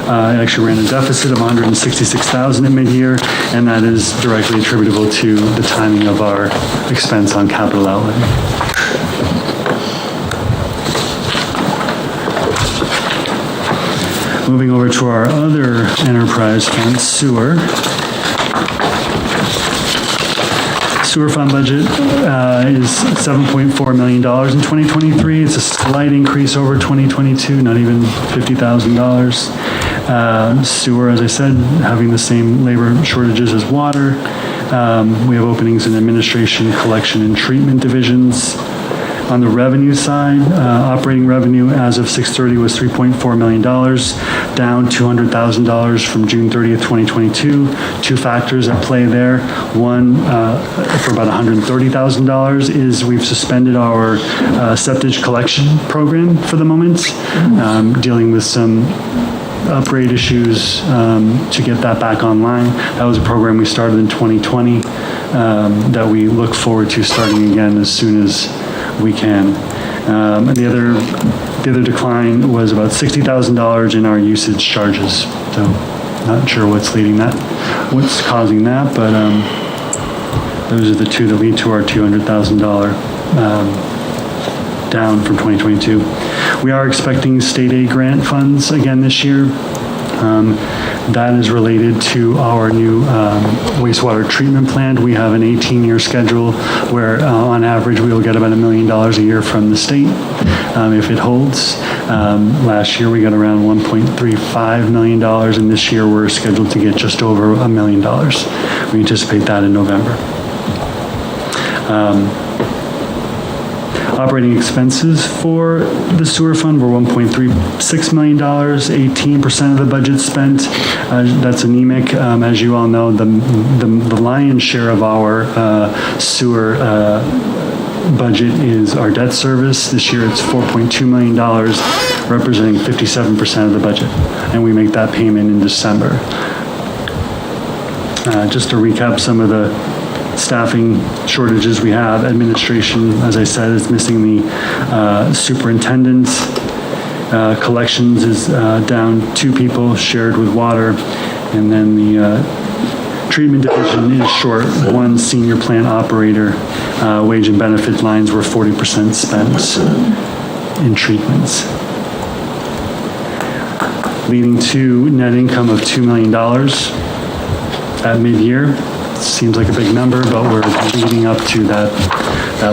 actually ran a deficit of $166,000 at mid-year, and that is directly attributable to the timing of our expense on capital outlay. Moving over to our other enterprise fund, sewer. Sewer fund budget is $7.4 million in 2023. It's a slight increase over 2022, not even $50,000. Sewer, as I said, having the same labor shortages as water. We have openings in administration, collection, and treatment divisions. On the revenue side, operating revenue as of 6/30 was $3.4 million, down $200,000 from June 30th, 2022. 2 factors at play there. One, for about $130,000, is we've suspended our septic collection program for the moment, dealing with some upgrade issues to get that back online. That was a program we started in 2020 that we look forward to starting again as soon as we can. And the other decline was about $60,000 in our usage charges. So not sure what's causing that, but those are the 2 that lead to our $200,000 down from 2022. We are expecting state aid grant funds again this year. That is related to our new wastewater treatment plant. We have an 18-year schedule where on average we will get about $1 million a year from the state if it holds. Last year we got around $1.35 million, and this year we're scheduled to get just over $1 million. We anticipate that in November. Operating expenses for the sewer fund were $1.36 million, 18% of the budget spent. That's anemic. As you all know, the lion's share of our sewer budget is our debt service. This year it's $4.2 million, representing 57% of the budget, and we make that payment in December. Just to recap some of the staffing shortages we have. Administration, as I said, is missing the superintendent. Collections is down 2 people, shared with water. And then the treatment division is short 1 senior plant operator. Wage and benefit lines were 40% spent in treatments, leading to net income of $2 million at mid-year. Seems like a big number, but we're leading up to that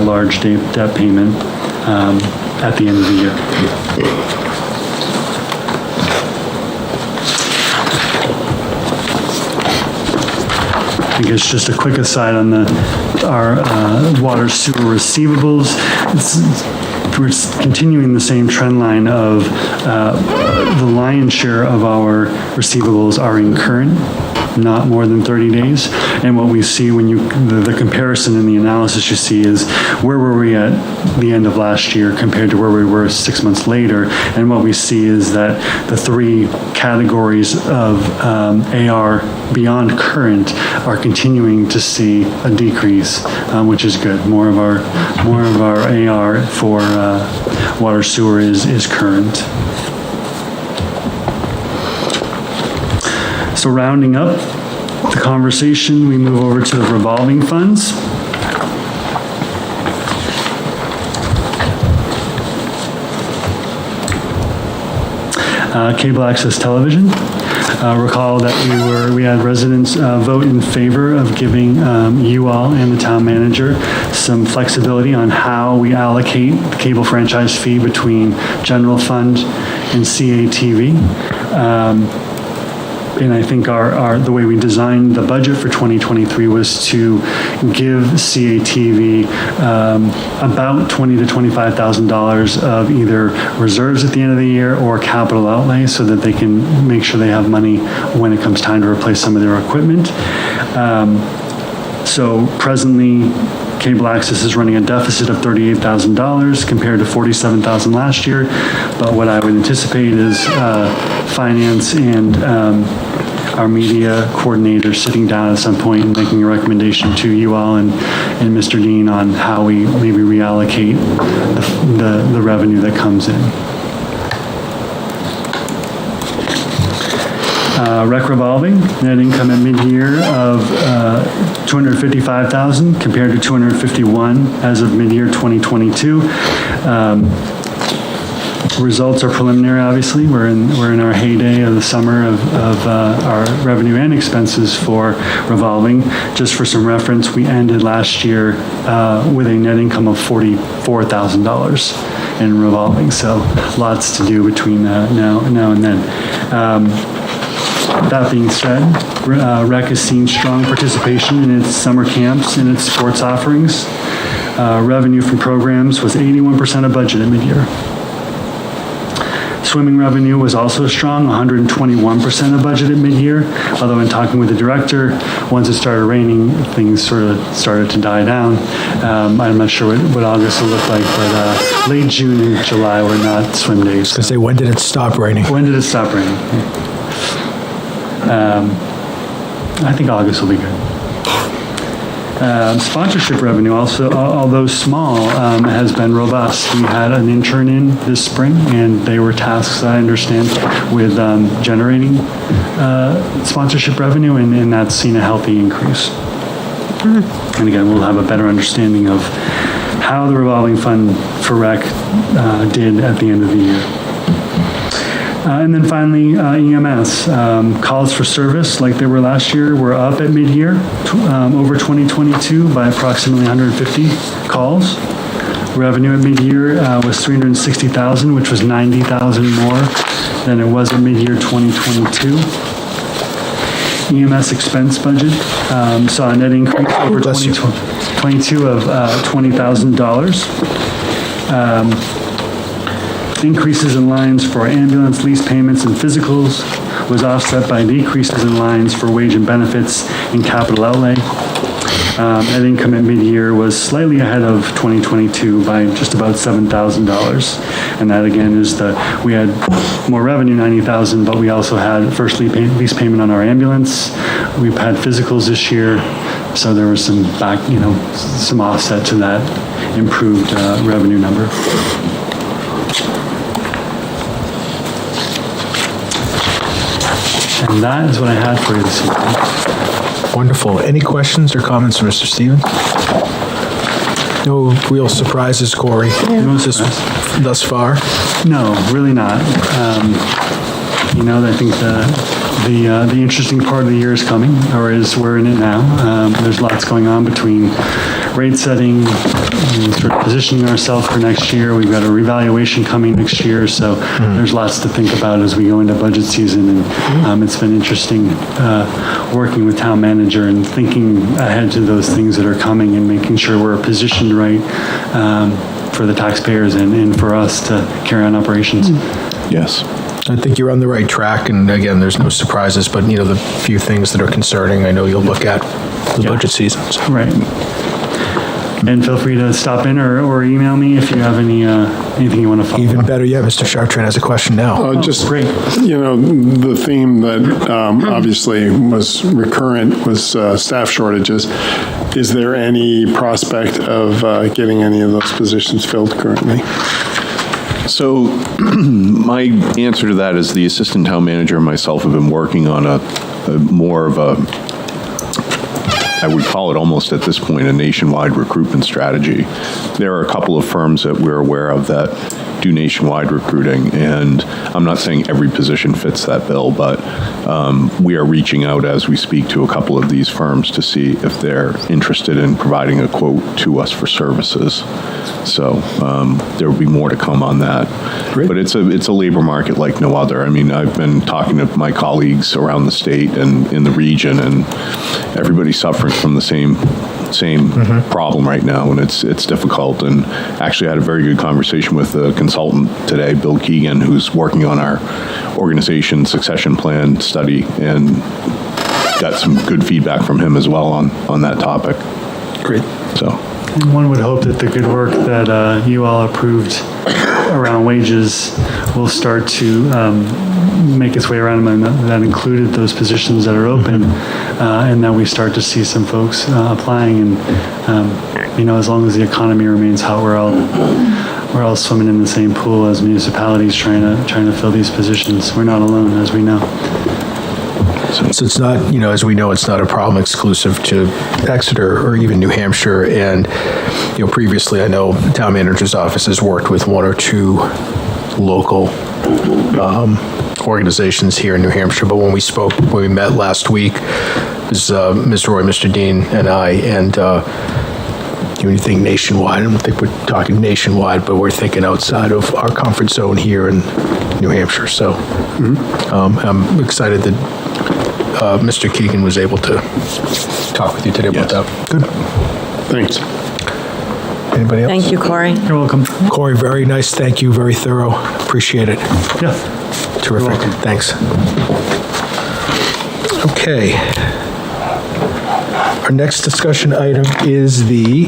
large debt payment at the end of the year. I guess just a quick aside on our water sewer receivables. We're continuing the same trend line of the lion's share of our receivables are in current not more than 30 days. And what we see when the comparison in the analysis you see is where were we at the end of last year compared to where we were 6 months later. And what we see is that the three categories of AR beyond current are continuing to see a decrease, which is good. More of our AR for water sewer is current. So rounding up the conversation, we move over to the revolving funds. Cable access television. Recall that we had residents vote in favor of giving you all and the town manager some flexibility on how we allocate the cable franchise fee between general fund and CATV. And I think the way we designed the budget for 2023 was to give CATV about $20,000 to $25,000 of either reserves at the end of the year or capital outlay so that they can make sure they have money when it comes time to replace some of their equipment. So presently, cable access is running a deficit of $38,000 compared to $47,000 last year. But what I would anticipate is finance and our media coordinator sitting down at some point and making a recommendation to you all and Mr. Dean on how we maybe reallocate the revenue that comes in. Rec revolving, net income at mid-year of $255,000 compared to $251,000 as of mid-year 2022. Results are preliminary, obviously. We're in our heyday of the summer of our revenue and expenses for revolving. Just for some reference, we ended last year with a net income of $44,000 in revolving. So lots to do between now and then. That being said, REC has seen strong participation in its summer camps and its sports offerings. Revenue from programs was 81% of budget at mid-year. Swimming revenue was also strong, 121% of budget at mid-year, although in talking with the director, once it started raining, things sort of started to die down. I'm not sure what August will look like, but late June and July were not swim days. I was going to say, when did it stop raining? When did it stop raining? I think August will be good. Sponsorship revenue, also, although small, has been robust. We had an intern in this spring, and they were tasked, I understand, with generating sponsorship revenue, and that's seen a healthy increase. And again, we'll have a better understanding of how the revolving fund for REC did at the end of the year. And then finally, EMS. Calls for service, like they were last year, were up at mid-year over 2022 by approximately 150 calls. Revenue at mid-year was $360,000, which was $90,000 more than it was at mid-year 2022. EMS expense budget saw a net increase over 2022 of $20,000. Increases in lines for ambulance lease payments and physicals was offset by decreases in lines for wage and benefits and capital outlay. Net income at mid-year was slightly ahead of 2022 by just about $7,000. And that again is we had more revenue, $90,000, but we also had first lease payment on our ambulance. We've had physicals this year, so there was some some offset to that improved revenue number. And that is what I had for you this evening. Wonderful. Any questions or comments from Mr. Stevens? No real surprises, Corey, thus far? No, really not. I think the interesting part of the year is coming, or we're in it now. There's lots going on between rate setting and sort of positioning ourselves for next year. We've got a revaluation coming next year, so there's lots to think about as we go into budget season. And it's been interesting working with town manager and thinking ahead to those things that are coming and making sure we're positioned right for the taxpayers and for us to carry on operations. Yes. I think you're on the right track, and again, there's no surprises, but, the few things that are concerning, I know you'll look at the budget season. So. Right. And feel free to stop in or email me if you have anything you want to follow up. Even better yet, Mr. Chartrand has a question now. Just, great. The theme that obviously was recurrent was staff shortages. Is there any prospect of getting any of those positions filled currently? So my answer to that is the assistant town manager and myself have been working on a more of a, I would call it almost at this point, a nationwide recruitment strategy. There are a couple of firms that we're aware of that do nationwide recruiting, and I'm not saying every position fits that bill, but we are reaching out as we speak to a couple of these firms to see if they're interested in providing a quote to us for services. So there will be more to come on that. Great. But it's a labor market like no other. I mean, I've been talking to my colleagues around the state and in the region, and everybody's suffering from the same problem right now, and it's difficult. And actually, I had a very good conversation with a consultant today, Bill Keegan, who's working on our organization succession plan study, and got some good feedback from him as well on that topic. Great. So. One would hope that the good work that you all approved around wages will start to make its way around, and that included those positions that are open, and that we start to see some folks applying. And as long as the economy remains hot, we're all swimming in the same pool as municipalities trying to fill these positions. We're not alone, as we know. So it's not, as we know, it's not a problem exclusive to Exeter or even New Hampshire. And, previously I know the town manager's office has worked with one or two local organizations here in New Hampshire. But when we met last week, it was Ms. Roy, Mr. Dean, and I, and when you think nationwide, I don't think we're talking nationwide, but we're thinking outside of our comfort zone here in New Hampshire. So I'm excited that Mr. Keegan was able to talk with you today about that. Good. Thanks. Anybody else? Thank you, Corey. You're welcome. Corey, very nice. Thank you. Very thorough. Appreciate it. Yeah. Terrific. Thanks. Okay. Our next discussion item is the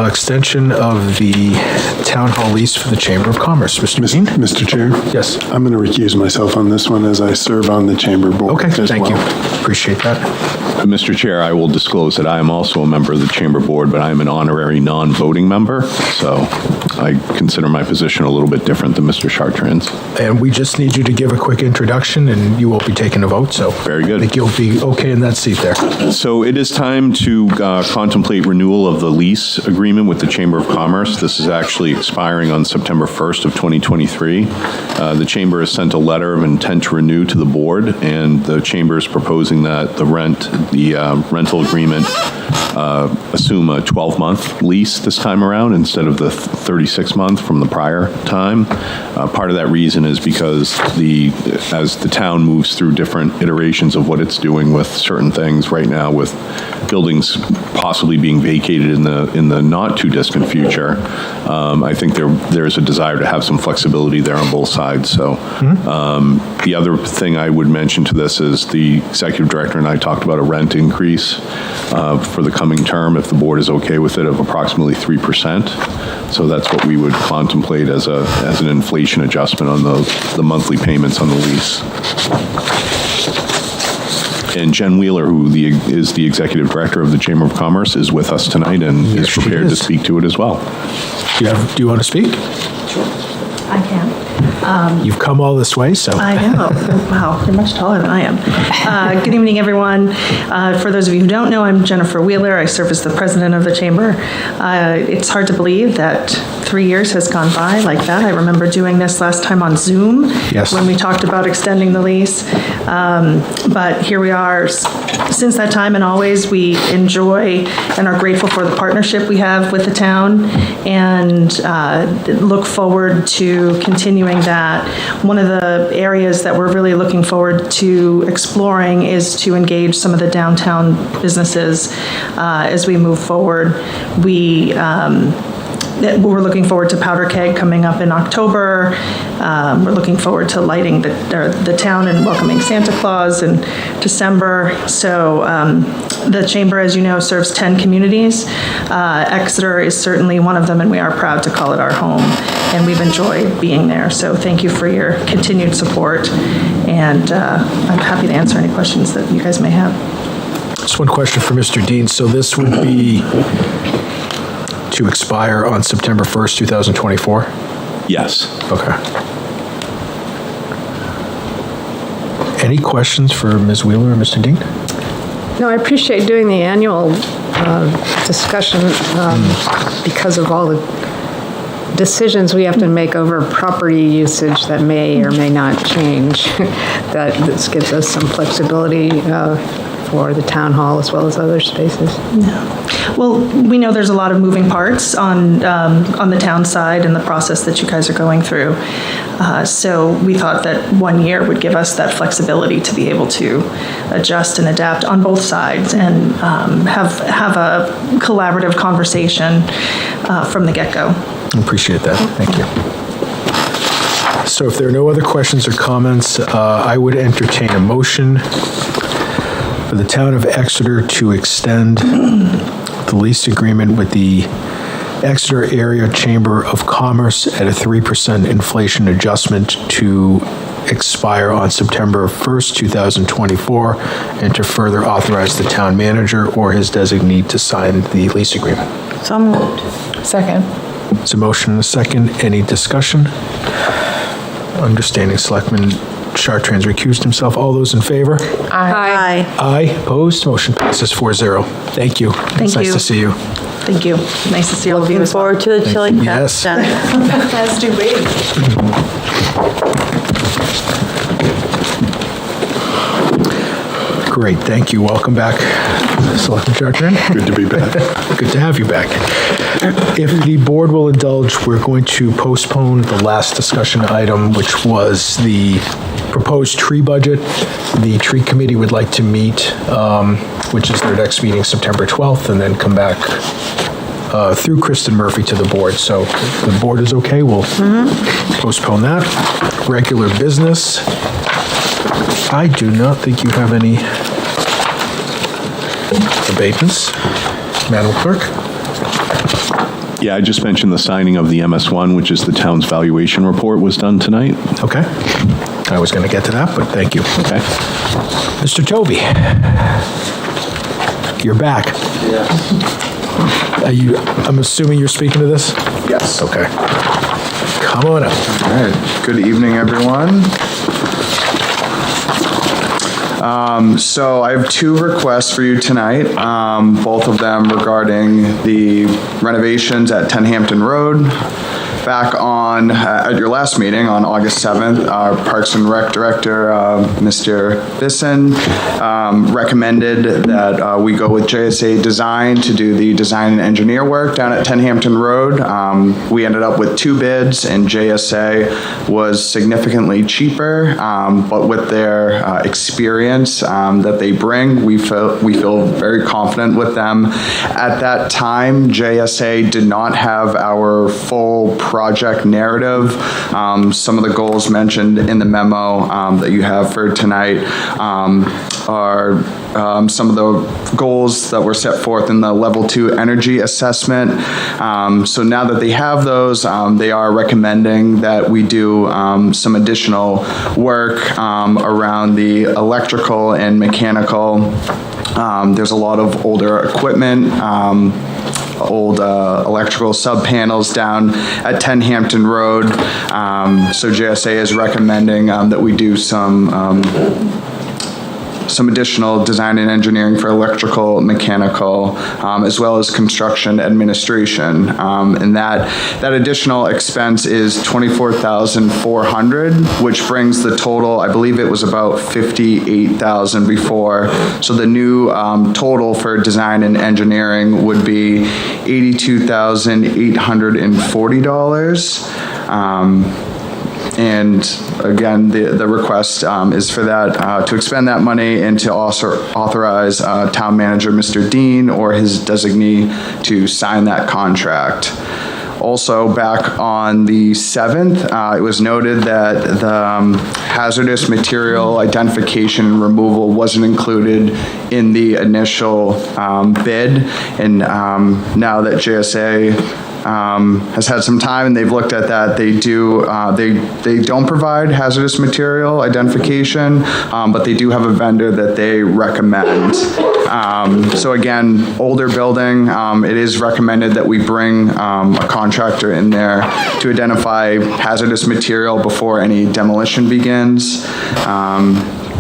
extension of the town hall lease for the Chamber of Commerce. Mr. Dean? Mr. Chair? Yes. I'm going to recuse myself on this one as I serve on the Chamber Board. Okay, as thank well. you. Appreciate that. Mr. Chair, I will disclose that I am also a member of the Chamber Board, but I am an honorary non-voting member, so I consider my position a little bit different than Mr. Chartrand's. And we just need you to give a quick introduction, and you won't be taking a vote, so Very good. I think you'll be okay in that seat there. So it is time to contemplate renewal of the lease agreement with the Chamber of Commerce. This is actually expiring on September 1st of 2023. The Chamber has sent a letter of intent to renew to the board, and the Chamber is proposing that the rental agreement assume a 12-month lease this time around instead of the 36-month from the prior time. Part of that reason is because as the town moves through different iterations of what it's doing with certain things right now, with buildings possibly being vacated in the not too distant future, I think there's a desire to have some flexibility there on both sides. So the other thing I would mention to this is the executive director and I talked about a rent increase for the coming term, if the board is okay with it, of approximately 3%. So that's what we would contemplate as an inflation adjustment on the monthly payments on the lease. And Jen Wheeler, who is the executive director of the Chamber of Commerce, is with us tonight and is prepared to speak to it as well. Do you want to speak? I can. You've come all this way, so. I know. Wow, you're much taller than I am. Good evening, everyone. For those of you who don't know, I'm Jennifer Wheeler. I serve as the president of the Chamber. It's hard to believe that 3 years has gone by like that. I remember doing this last time on Zoom. Yes. When we talked about extending the lease. But here we are. Since that time and always, we enjoy and are grateful for the partnership we have with the town and look forward to continuing that. One of the areas that we're really looking forward to exploring is to engage some of the downtown businesses as we move forward. We we're looking forward to Powder Keg coming up in October. We're looking forward to lighting the town and welcoming Santa Claus in December. So the Chamber, as you know, serves 10 communities. Exeter is certainly one of them, and we are proud to call it our home. And we've enjoyed being there. So thank you for your continued support. And I'm happy to answer any questions that you guys may have. Just one question for Mr. Dean. So this would be to expire on September 1st, 2024? Yes. Okay. Any questions for Ms. Wheeler or Mr. Dean? No, I appreciate doing the annual discussion because of all the decisions we have to make over property usage that may or may not change. That this gives us some flexibility for the town hall as well as other spaces. Yeah. Well, we know there's a lot of moving parts on the town side and the process that you guys are going through. So we thought that 1 year would give us that flexibility to be able to adjust and adapt on both sides and have a collaborative conversation from the get-go. I appreciate that. Thank you. So if there are no other questions or comments, I would entertain a motion for the town of Exeter to extend the lease agreement with the Exeter Area Chamber of Commerce at a 3% inflation adjustment to expire on September 1st, 2024, and to further authorize the town manager or his designee to sign the lease agreement. So moved. Second. It's a motion and a second. Any discussion? Understanding Selectman Chartrand's recused himself. All those in favor? Aye. Aye. Opposed? Motion passes 4-0. Thank you. It's nice to see you. Thank you. Nice to see all of you Looking as well. forward to the chili crab. Yes. As do we. Great. Thank you. Welcome back, Selectman Chartrand. Good to be back. Good to have you back. If the board will indulge, we're going to postpone the last discussion item, which was the proposed tree budget. The tree committee would like to meet, which is their next meeting, September 12th, and then come back through Kristen Murphy to the board. So if the board is okay, we'll postpone that. Regular business. I do not think you have any abatements, Madam Clerk. Yeah, I just mentioned the signing of the MS1, which is the town's valuation report, was done tonight. Okay. I was going to get to that, but thank you. Okay. Mr. Toby, you're back. Yes. I'm assuming you're speaking to this? Yes. Okay. Come on up. All right. Good evening, everyone. So I have two requests for you tonight, both of them regarding the renovations at 10 Hampton Road. Back on, at your last meeting on August 7th, our Parks and Rec Director, Mr. Bisson, recommended that we go with JSA Design to do the design and engineer work down at 10 Hampton Road. We ended up with two bids, and JSA was significantly cheaper, but with their experience that they bring, we feel very confident with them. At that time, JSA did not have our full project narrative. Some of the goals mentioned in the memo that you have for tonight are some of the goals that were set forth in the Level 2 energy assessment. So now that they have those, they are recommending that we do some additional work around the electrical and mechanical. There's a lot of older equipment, old electrical sub-panels down at 10 Hampton Road. So JSA is recommending that we do some additional design and engineering for electrical, mechanical, as well as construction administration. And that additional expense is $24,400, which brings the total, I believe it was about $58,000 before. So the new total for design and engineering would be $82,840. And again, the request is for that, to expend that money and to also authorize town manager Mr. Dean or his designee to sign that contract. Also, back on the 7th, it was noted that the hazardous material identification and removal wasn't included in the initial bid, and now that JSA has had some time and they've looked at that, they don't provide hazardous material identification, but they do have a vendor that they recommend. So again, older building, it is recommended that we bring a contractor in there to identify hazardous material before any demolition begins.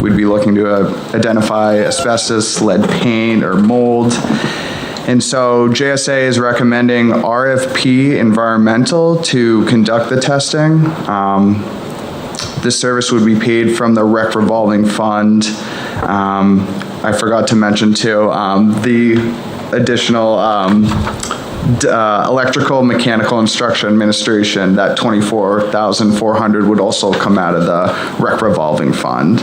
We'd be looking to identify asbestos, lead paint, or mold. And so JSA is recommending RFP Environmental to conduct the testing. This service would be paid from the Rec Revolving Fund. I forgot to mention too, the additional electrical, mechanical, and structure administration, that $24,400 would also come out of the Rec Revolving Fund.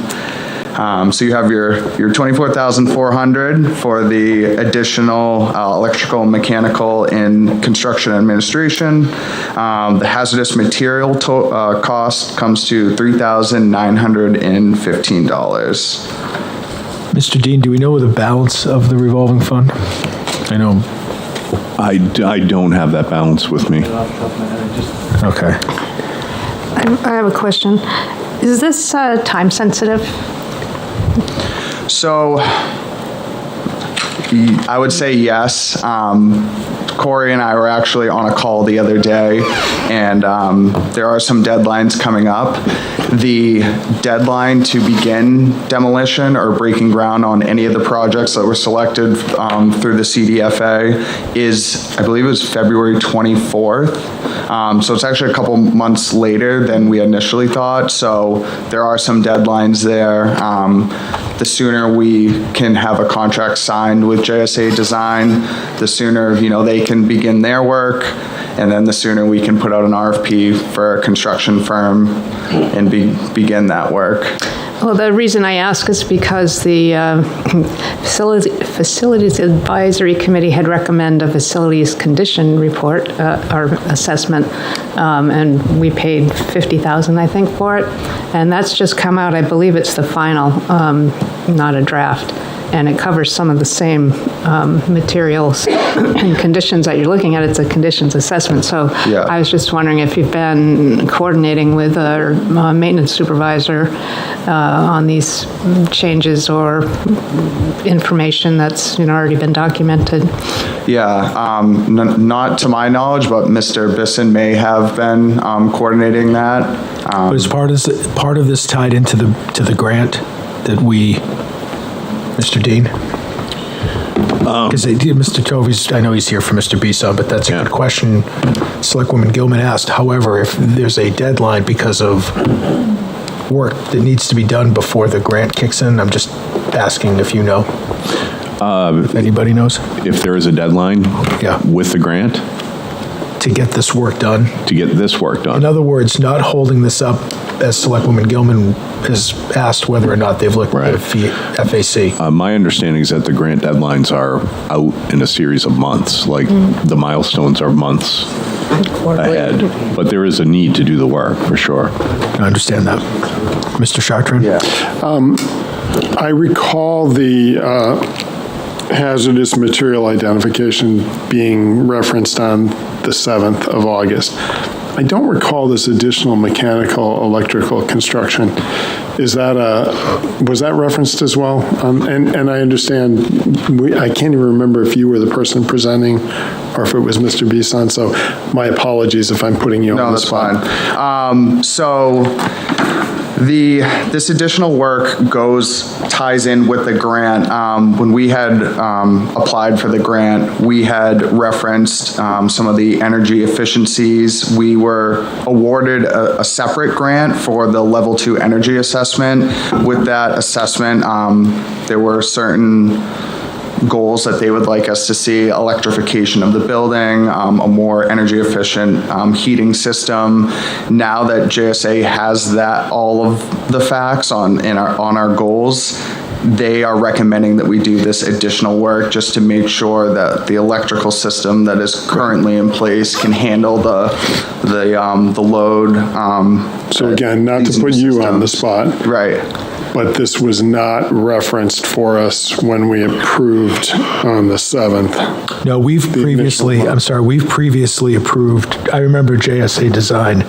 So you have your $24,400 for the additional electrical, mechanical, and construction administration. The hazardous material cost comes to $3,915. Mr. Dean, do we know the balance of the revolving fund? I know. I don't have that balance with me. Okay. I have a question. Is this time sensitive? So I would say yes. Corey and I were actually on a call the other day, and there are some deadlines coming up. The deadline to begin demolition or breaking ground on any of the projects that were selected through the CDFA is, I believe it was February 24th. So it's actually a couple months later than we initially thought. So there are some deadlines there. The sooner we can have a contract signed with JSA Design, the sooner they can begin their work, and then the sooner we can put out an RFP for a construction firm and begin that work. Well, the reason I ask is because the Facilities Advisory Committee had recommended a facilities condition report, or assessment, and we paid $50,000, I think, for it. And that's just come out. I believe it's the final, not a draft. And it covers some of the same materials and conditions that you're looking at. It's a conditions assessment. So Yeah. I was just wondering if you've been coordinating with our maintenance supervisor on these changes or information that's already been documented. Yeah, not to my knowledge, but Mr. Bisson may have been coordinating that. But is part of this tied into the grant that we, Mr. Dean? Because Mr. Tovey's, I know he's here for Mr. Bisson, but that's a good question Selectwoman Gilman asked. However, if there's a deadline because of work that needs to be done before the grant kicks in, I'm just asking if you know. If anybody knows? If there is a deadline with the grant? To get this work done. To get this work done. In other words, not holding this up, as Selectwoman Gilman has asked whether or not they've looked at FAC. My understanding is that the grant deadlines are out in a series of months, like the milestones are months ahead. But there is a need to do the work, for sure. I understand that. Mr. Chartrand? Yeah. I recall the hazardous material identification being referenced on the 7th of August. I don't recall this additional mechanical, electrical construction. Was that referenced as well? And I understand, I can't even remember if you were the person presenting or if it was Mr. Bisson, so my apologies if I'm putting you on the spot. No, that's fine. So this additional work ties in with the grant. When we had applied for the grant, we had referenced some of the energy efficiencies. We were awarded a separate grant for the level 2 energy assessment. With that assessment, there were certain goals that they would like us to see: electrification of the building, a more energy efficient heating system. Now that JSA has all of the facts on our goals, they are recommending that we do this additional work just to make sure that the electrical system that is currently in place can handle the load. So again, not to put you on the spot. Right. But this was not referenced for us when we approved on the 7th. No, we've previously approved, I remember JSA Design.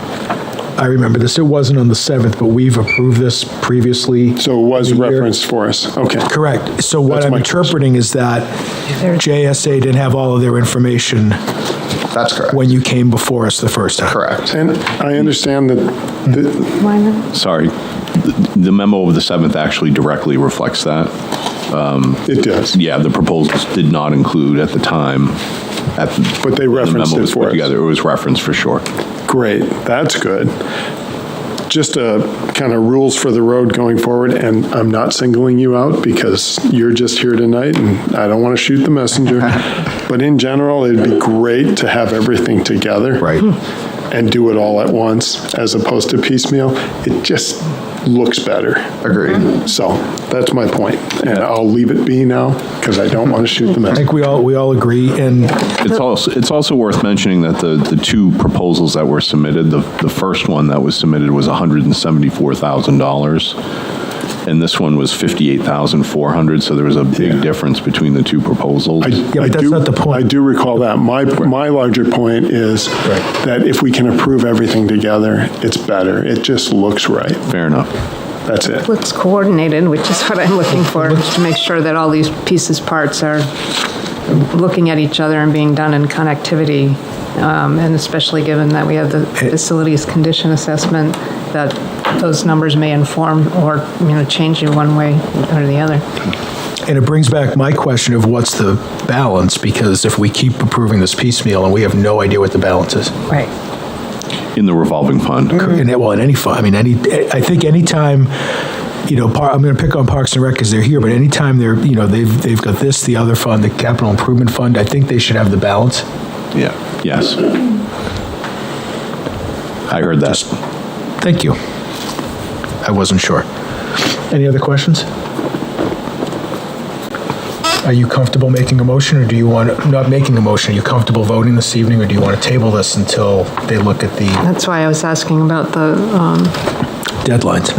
I remember this. It wasn't on the 7th, but we've approved this previously. So it was referenced for us. Okay. Correct. So what That's I'm my interpreting is that JSA didn't have all of their information. That's correct. When you came before us the first time. Correct. And I understand that Sorry. The memo of the 7th actually directly reflects that. it does. Yeah, the proposals did not include at the time. But they referenced the memo it was for put us. together. It was referenced for sure. Great, that's good. Just a kind of rules for the road going forward, and I'm not singling you out because you're just here tonight and I don't want to shoot the messenger. But in general, it'd be great to have everything together. Right. And do it all at once as opposed to piecemeal. It just looks better. Agreed. So that's my point. And I'll leave it be now because I don't want to shoot the I messenger. think we all agree. And It's also worth mentioning that the two proposals that were submitted, the first one that was submitted was $174,000, and this one was $58,400. So there was a big difference between the two proposals. but that's not the point. I do recall that. My larger point is that if we can approve everything together, it's better. It just looks right. Fair enough. That's it. Looks coordinated, which is what I'm looking for, to make sure that all these parts are looking at each other and being done in connectivity, and especially given that we have the facilities condition assessment, that those numbers may inform or, change you one way or the other. And it brings back my question of what's the balance, because if we keep approving this piecemeal and we have no idea what the balance is. Right. In the revolving fund. Well, in any fund, I think anytime, I'm going to pick on Parks and Rec because they're here, but anytime they're, they've got this, the other fund, the capital improvement fund, I think they should have the balance. Yeah. Yes. I heard that. Thank you. I wasn't sure. Any other questions? Are you comfortable making a motion, or do you want, not making a motion, are you comfortable voting this evening, or do you want to table this until they look at the That's why I was asking about the deadlines?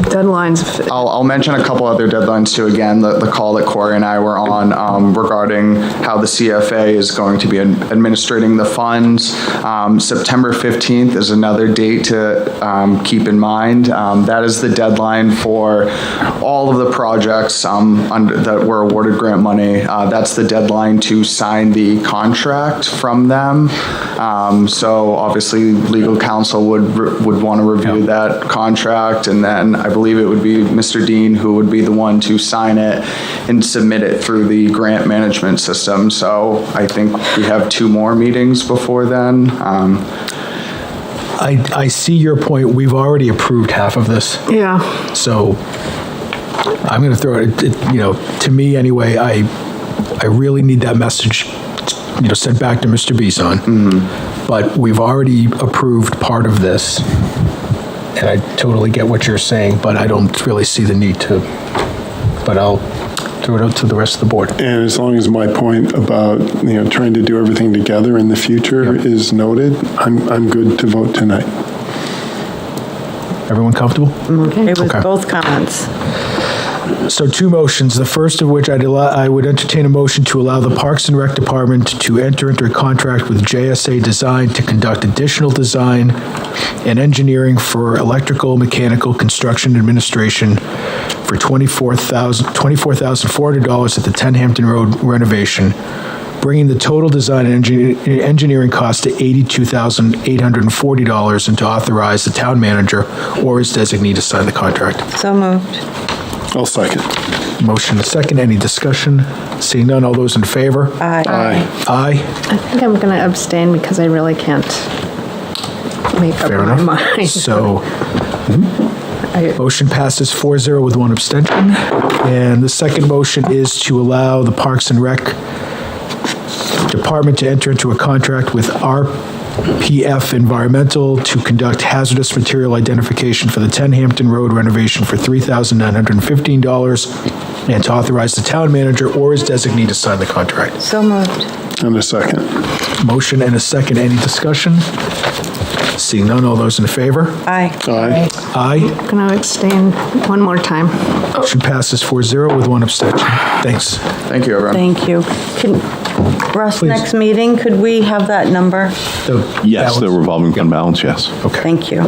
I'll mention a couple other deadlines too. Again, the call that Corey and I were on regarding how the CFA is going to be administrating the funds. September 15th is another date to keep in mind. That is the deadline for all of the projects that were awarded grant money. That's the deadline to sign the contract from them. So obviously legal counsel would want to review that contract, and then I believe it would be Mr. Dean who would be the one to sign it and submit it through the grant management system. So I think we have 2 more meetings before then. I see your point. We've already approved half of this. Yeah. So I'm going to throw it, to me anyway, I really need that message, sent back to Mr. Bison. But we've already approved part of this. And I totally get what you're saying, but I don't really see the need to. But I'll throw it out to the rest of the board. And as long as my point about, trying to do everything together in the future is noted, I'm good to vote tonight. Everyone comfortable? Okay with both comments. So 2 motions, the first of which I would entertain a motion to allow the Parks and Rec Department to enter into a contract with JSA Design to conduct additional design and engineering for electrical, mechanical, construction administration for $24,400 at the 10 Hampton Road renovation, bringing the total design and engineering cost to $82,840, and to authorize the town manager or his designee to sign the contract. So moved. I'll second. Motion and second. Any discussion? Seeing none, all those in favor? Aye. Aye. I think I'm going to abstain because I really can't make up Fair my enough. mind. So, motion passes 4-0 with 1 abstention. And the second motion is to allow the Parks and Rec Department to enter into a contract with RPF Environmental to conduct hazardous material identification for the 10 Hampton Road renovation for $3,915, and to authorize the town manager or his designee to sign the contract. So moved. And a second. Motion and a second. Any discussion? Seeing none, all those in favor? Aye. Aye. Aye. I'm going to abstain one more time. Motion passes 4-0 with one abstention. Thanks. Thank you, everyone. Thank you. Russ, Please. next meeting, could we have that number? Yes, the revolving fund balance, yes. Okay. Thank you.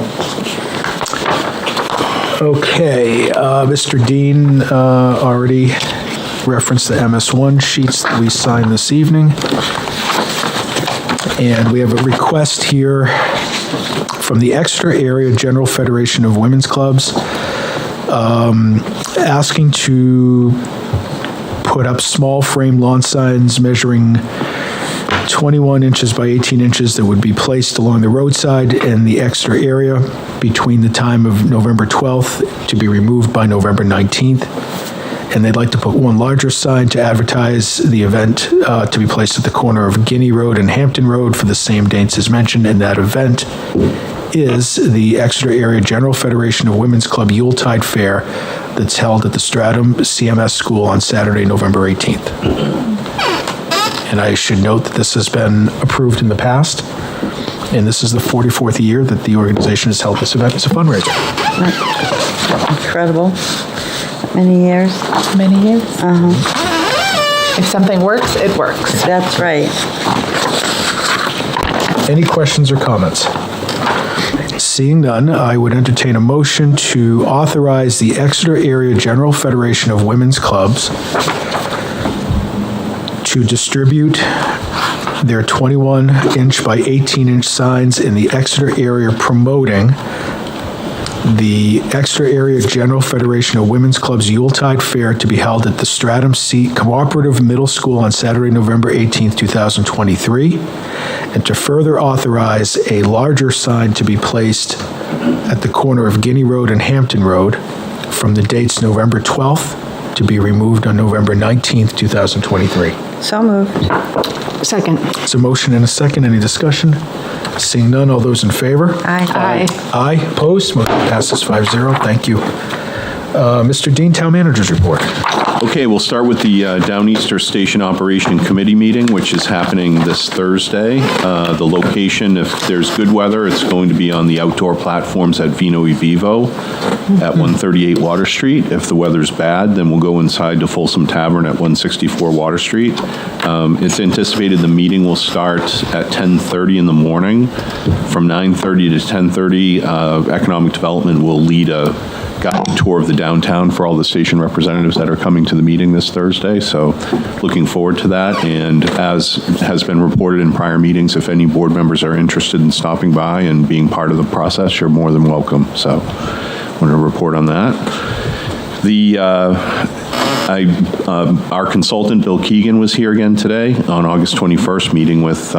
Okay, Mr. Dean already referenced the MS1 sheets that we signed this evening. And we have a request here from the Exeter Area General Federation of Women's Clubs asking to put up small frame lawn signs measuring 21 inches by 18 inches that would be placed along the roadside in the Exeter area between the time of November 12th to be removed by November 19th. And they'd like to put one larger sign to advertise the event to be placed at the corner of Guinea Road and Hampton Road for the same dates as mentioned. And that event is the Exeter Area General Federation of Women's Club Yuletide Fair that's held at the Stratham CMS School on Saturday, November 18th. And I should note that this has been approved in the past, and this is the 44th year that the organization has held this event as a fundraiser. Incredible. Many years. Many years? If something works, it works. That's right. Any questions or comments? Seeing none, I would entertain a motion to authorize the Exeter Area General Federation of Women's Clubs to distribute their 21-inch by 18-inch signs in the Exeter area promoting the Exeter Area General Federation of Women's Clubs Yuletide Fair to be held at the Stratham Cooperative Middle School on Saturday, November 18th, 2023, and to further authorize a larger sign to be placed at the corner of Guinea Road and Hampton Road from the dates November 12th to be removed on November 19th, 2023. So moved. Second. It's a motion and a second. Any discussion? Seeing none, all those in favor? Aye. Aye. Opposed? Motion passes 5-0. Thank you. Mr. Dean, Town Manager's Report. Okay, we'll start with the Downeaster Station Operation Committee meeting, which is happening this Thursday. The location, if there's good weather, it's going to be on the outdoor platforms at Vino e Vivo at 138 Water Street. If the weather's bad, then we'll go inside to Folsom Tavern at 164 Water Street. It's anticipated the meeting will start at 10:30 in the morning. From 9:30 to 10:30, Economic Development will lead a guided tour of the downtown for all the station representatives that are coming to the meeting this Thursday. So looking forward to that. And as has been reported in prior meetings, if any board members are interested in stopping by and being part of the process, you're more than welcome. So I wanted to report on that. Our consultant, Bill Keegan, was here again today on August 21st, meeting with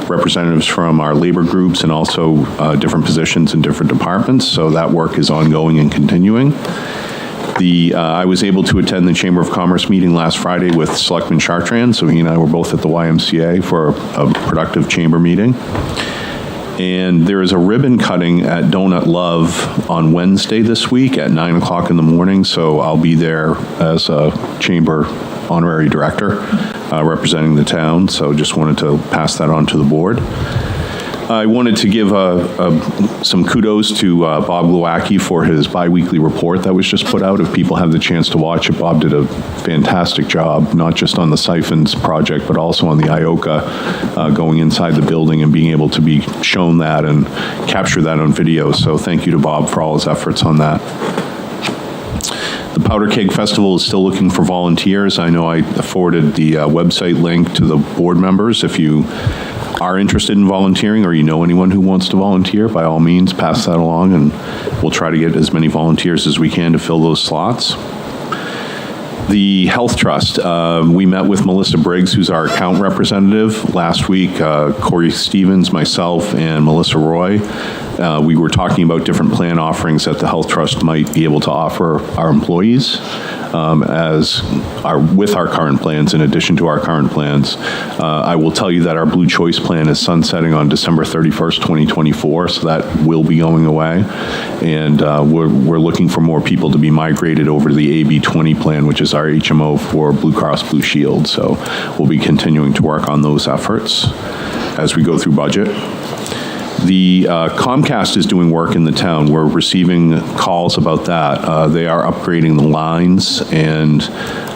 representatives from our labor groups and also different positions in different departments. So that work is ongoing and continuing. I was able to attend the Chamber of Commerce meeting last Friday with Selectman Chartrand. So he and I were both at the YMCA for a productive chamber meeting. And there is a ribbon cutting at Donut Love on Wednesday this week at 9 o'clock in the morning. So I'll be there as a chamber honorary director representing the town. So just wanted to pass that on to the board. I wanted to give some kudos to Bob Glowacki for his biweekly report that was just put out. If people have the chance to watch it, Bob did a fantastic job, not just on the Siphons project, but also on the IOCA, going inside the building and being able to be shown that and capture that on video. So thank you to Bob for all his efforts on that. The Powder Keg Festival is still looking for volunteers. I know I forwarded the website link to the board members. If you are interested in volunteering or you know anyone who wants to volunteer, by all means, pass that along and we'll try to get as many volunteers as we can to fill those slots. The Health Trust, we met with Melissa Briggs, who's our account representative last week. Corey Stevens, myself, and Melissa Roy We were talking about different plan offerings that the Health Trust might be able to offer our employees with our current plans, in addition to our current plans. I will tell you that our Blue Choice plan is sunsetting on December 31st, 2024, so that will be going away. And we're looking for more people to be migrated over to the AB20 plan, which is our HMO for Blue Cross Blue Shield. So we'll be continuing to work on those efforts as we go through budget. The Comcast is doing work in the town. We're receiving calls about that. They are upgrading the lines, and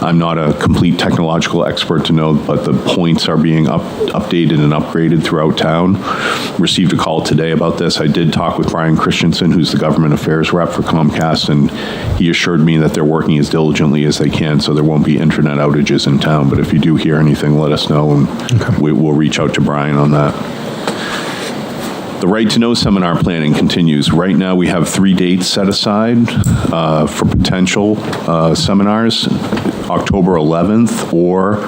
I'm not a complete technological expert to know, but the points are being updated and upgraded throughout town. Received a call today about this. I did talk with Brian Christensen, who's the government affairs rep for Comcast, and he assured me that they're working as diligently as they can, so there won't be internet outages in town. But if you do hear anything, let us know, and we'll reach out to Brian on that. The Right to Know seminar planning continues. Right now, we have 3 dates set aside for potential seminars, October 11th or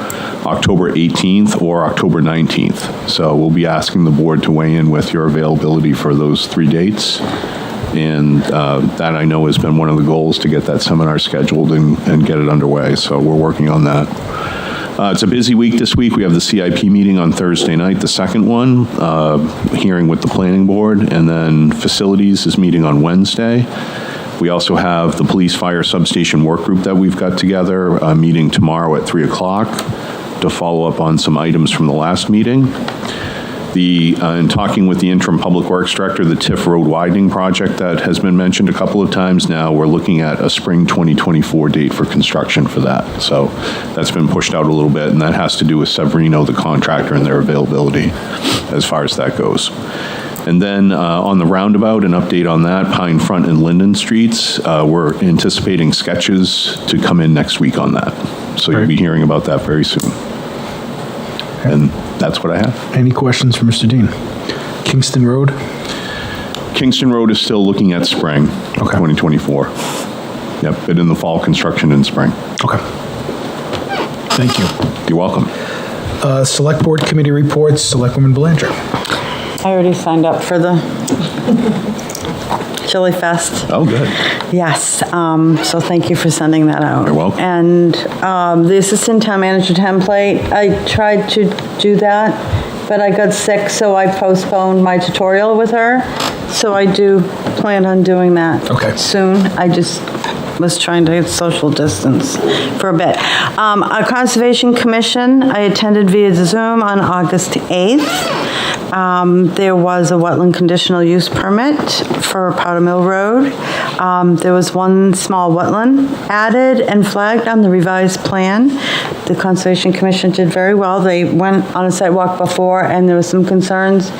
October 18th or October 19th. So we'll be asking the board to weigh in with your availability for those 3 dates. And that, I know, has been one of the goals, to get that seminar scheduled and get it underway. So we're working on that. It's a busy week this week. We have the CIP meeting on Thursday night, the second one, hearing with the planning board, and then facilities is meeting on Wednesday. We also have the police fire substation work group that we've got together, meeting tomorrow at 3 o'clock to follow up on some items from the last meeting. In talking with the interim public works director, the TIF road widening project that has been mentioned a couple of times now, we're looking at a spring 2024 date for construction for that. So that's been pushed out a little bit, and that has to do with Severino, the contractor, and their availability as far as that goes. And then on the roundabout, an update on that, Pine Front and Linden Streets, we're anticipating sketches to come in next week on that. So you'll be hearing about that very soon. And that's what I have. Any questions for Mr. Dean? Kingston Road? Kingston Road is still looking at spring, 2024. Yep, but in the fall, construction in spring. Okay. Thank you. You're welcome. Select Board Committee reports, Selectwoman Belanger. I already signed up for the Chili Fest. Oh, good. Yes, so thank you for sending that out. You're welcome. And the assistant town manager template, I tried to do that, but I got sick, so I postponed my tutorial with her. So I do plan on doing that soon. I just was trying to social distance for a bit. A Conservation Commission, I attended via Zoom on August 8th. There was a wetland conditional use permit for Powder Mill Road. There was one small wetland added and flagged on the revised plan. The Conservation Commission did very well. They went on a site walk before, and there was some concerns.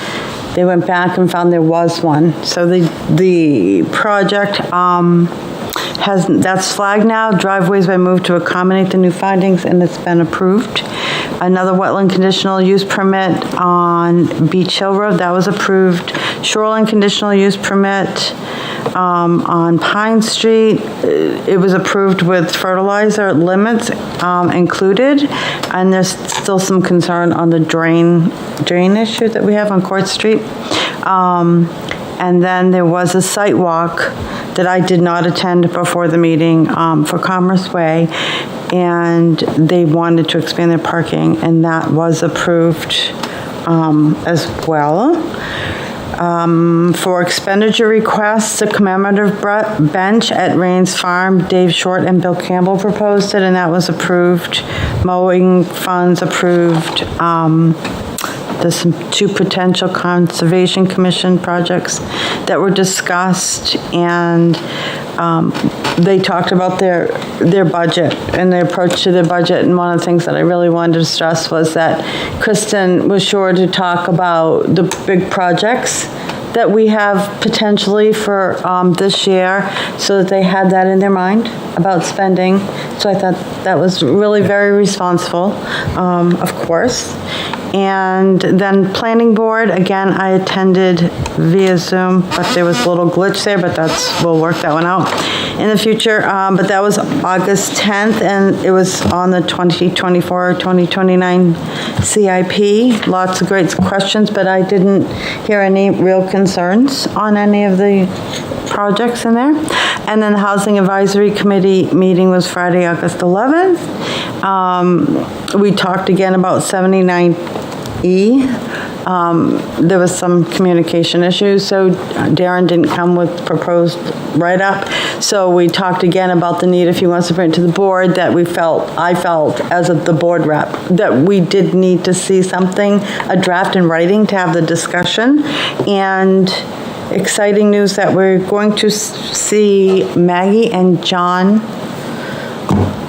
They went back and found there was one. So the project that's flagged now. Driveways been moved to accommodate the new findings, and it's been approved. Another wetland conditional use permit on Beach Hill Road, that was approved. Shoreline conditional use permit on Pine Street, it was approved with fertilizer limits included, and there's still some concern on the drain issue that we have on Court Street. And then there was a site walk that I did not attend before the meeting for Commerce Way, and they wanted to expand their parking, and that was approved as well. For expenditure requests, a commemorative bench at Rains Farm, Dave Short and Bill Campbell proposed it, and that was approved. Mowing funds approved. There's some 2 potential Conservation Commission projects that were discussed, and they talked about their budget and their approach to their budget. And one of the things that I really wanted to stress was that Kristen was sure to talk about the big projects that we have potentially for this year, so that they had that in their mind about spending. So I thought that was really very responsible, of course. And then planning board, again, I attended via Zoom, but there was a little glitch there, but we'll work that one out in the future. But that was August 10th, and it was on the 2024-2029 CIP. Lots of great questions, but I didn't hear any real concerns on any of the projects in there. And then the Housing Advisory Committee meeting was Friday, August 11th. We talked again about 79E. There was some communication issues, so Darren didn't come with proposed write-up. So we talked again about the need, if he wants to bring it to the board, that I felt as the board rep, that we did need to see something, a draft in writing to have the discussion. And exciting news that we're going to see Maggie and John,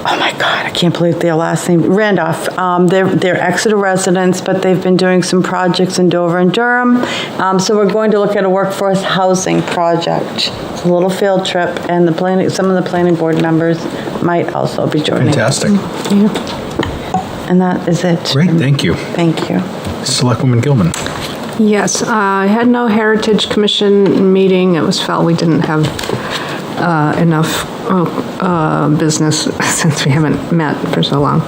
oh my God, I can't believe their last name, Randolph. They're Exeter residents, but they've been doing some projects in Dover and Durham. So we're going to look at a workforce housing project. It's a little field trip, and some of the planning board members might also be joining. Fantastic. Yeah. And that is it. Great, thank you. Thank you. Selectwoman Gilman. Yes, I had no Heritage Commission meeting. It was felt we didn't have enough business since we haven't met for so long.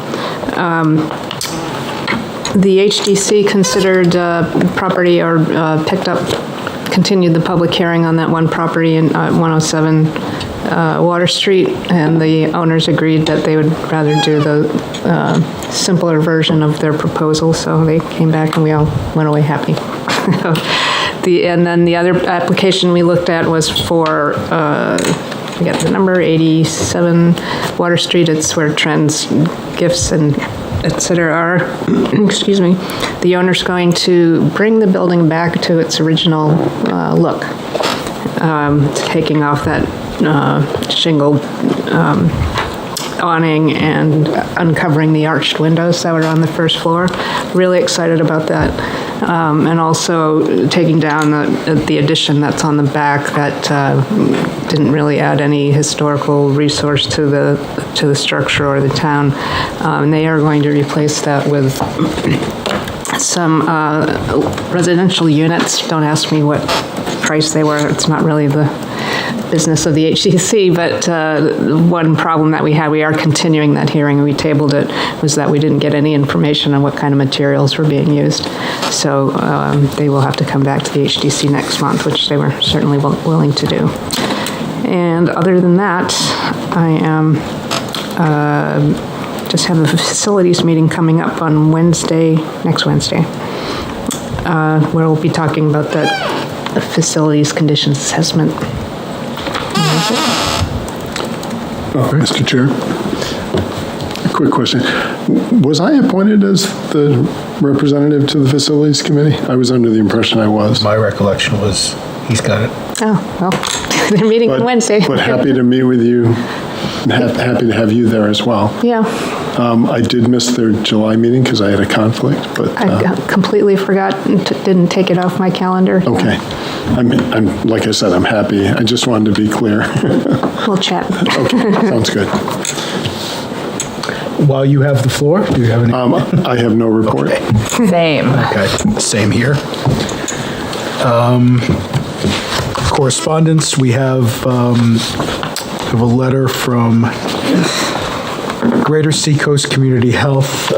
The HDC considered property or continued the public hearing on that one property in 107 Water Street, and the owners agreed that they would rather do the simpler version of their proposal, so they came back and we all went away happy. And then the other application we looked at was for, I forget the number, 87 Water Street. It's where Trends, Gifts, and Exeter are. Excuse me. The owner's going to bring the building back to its original look, taking off that shingled awning and uncovering the arched windows that were on the first floor. Really excited about that. And also taking down the addition that's on the back that didn't really add any historical resource to the structure or the town. And they are going to replace that with some residential units. Don't ask me what price they were. It's not really the business of the HCC, but one problem that we had, we are continuing that hearing, and we tabled it, was that we didn't get any information on what kind of materials were being used. So they will have to come back to the HDC next month, which they were certainly willing to do. And other than that, I am just have a facilities meeting coming up on next Wednesday, where we'll be talking about the facilities conditions assessment. Mr. Chair, a quick question. Was I appointed as the representative to the Facilities Committee? I was under the impression I was. My recollection was he's got it. Oh, well, they're meeting on Wednesday. But happy to meet with you, and happy to have you there as well. Yeah. I did miss their July meeting because I had a conflict, but... I completely forgot and didn't take it off my calendar. Okay. I'm like I said, I'm happy. I just wanted to be clear. We'll chat. Okay, sounds good. While you have the floor, do you have any? I have no report. Okay. Same. Okay, same here. Correspondence, we have a letter from Greater Seacoast Community Health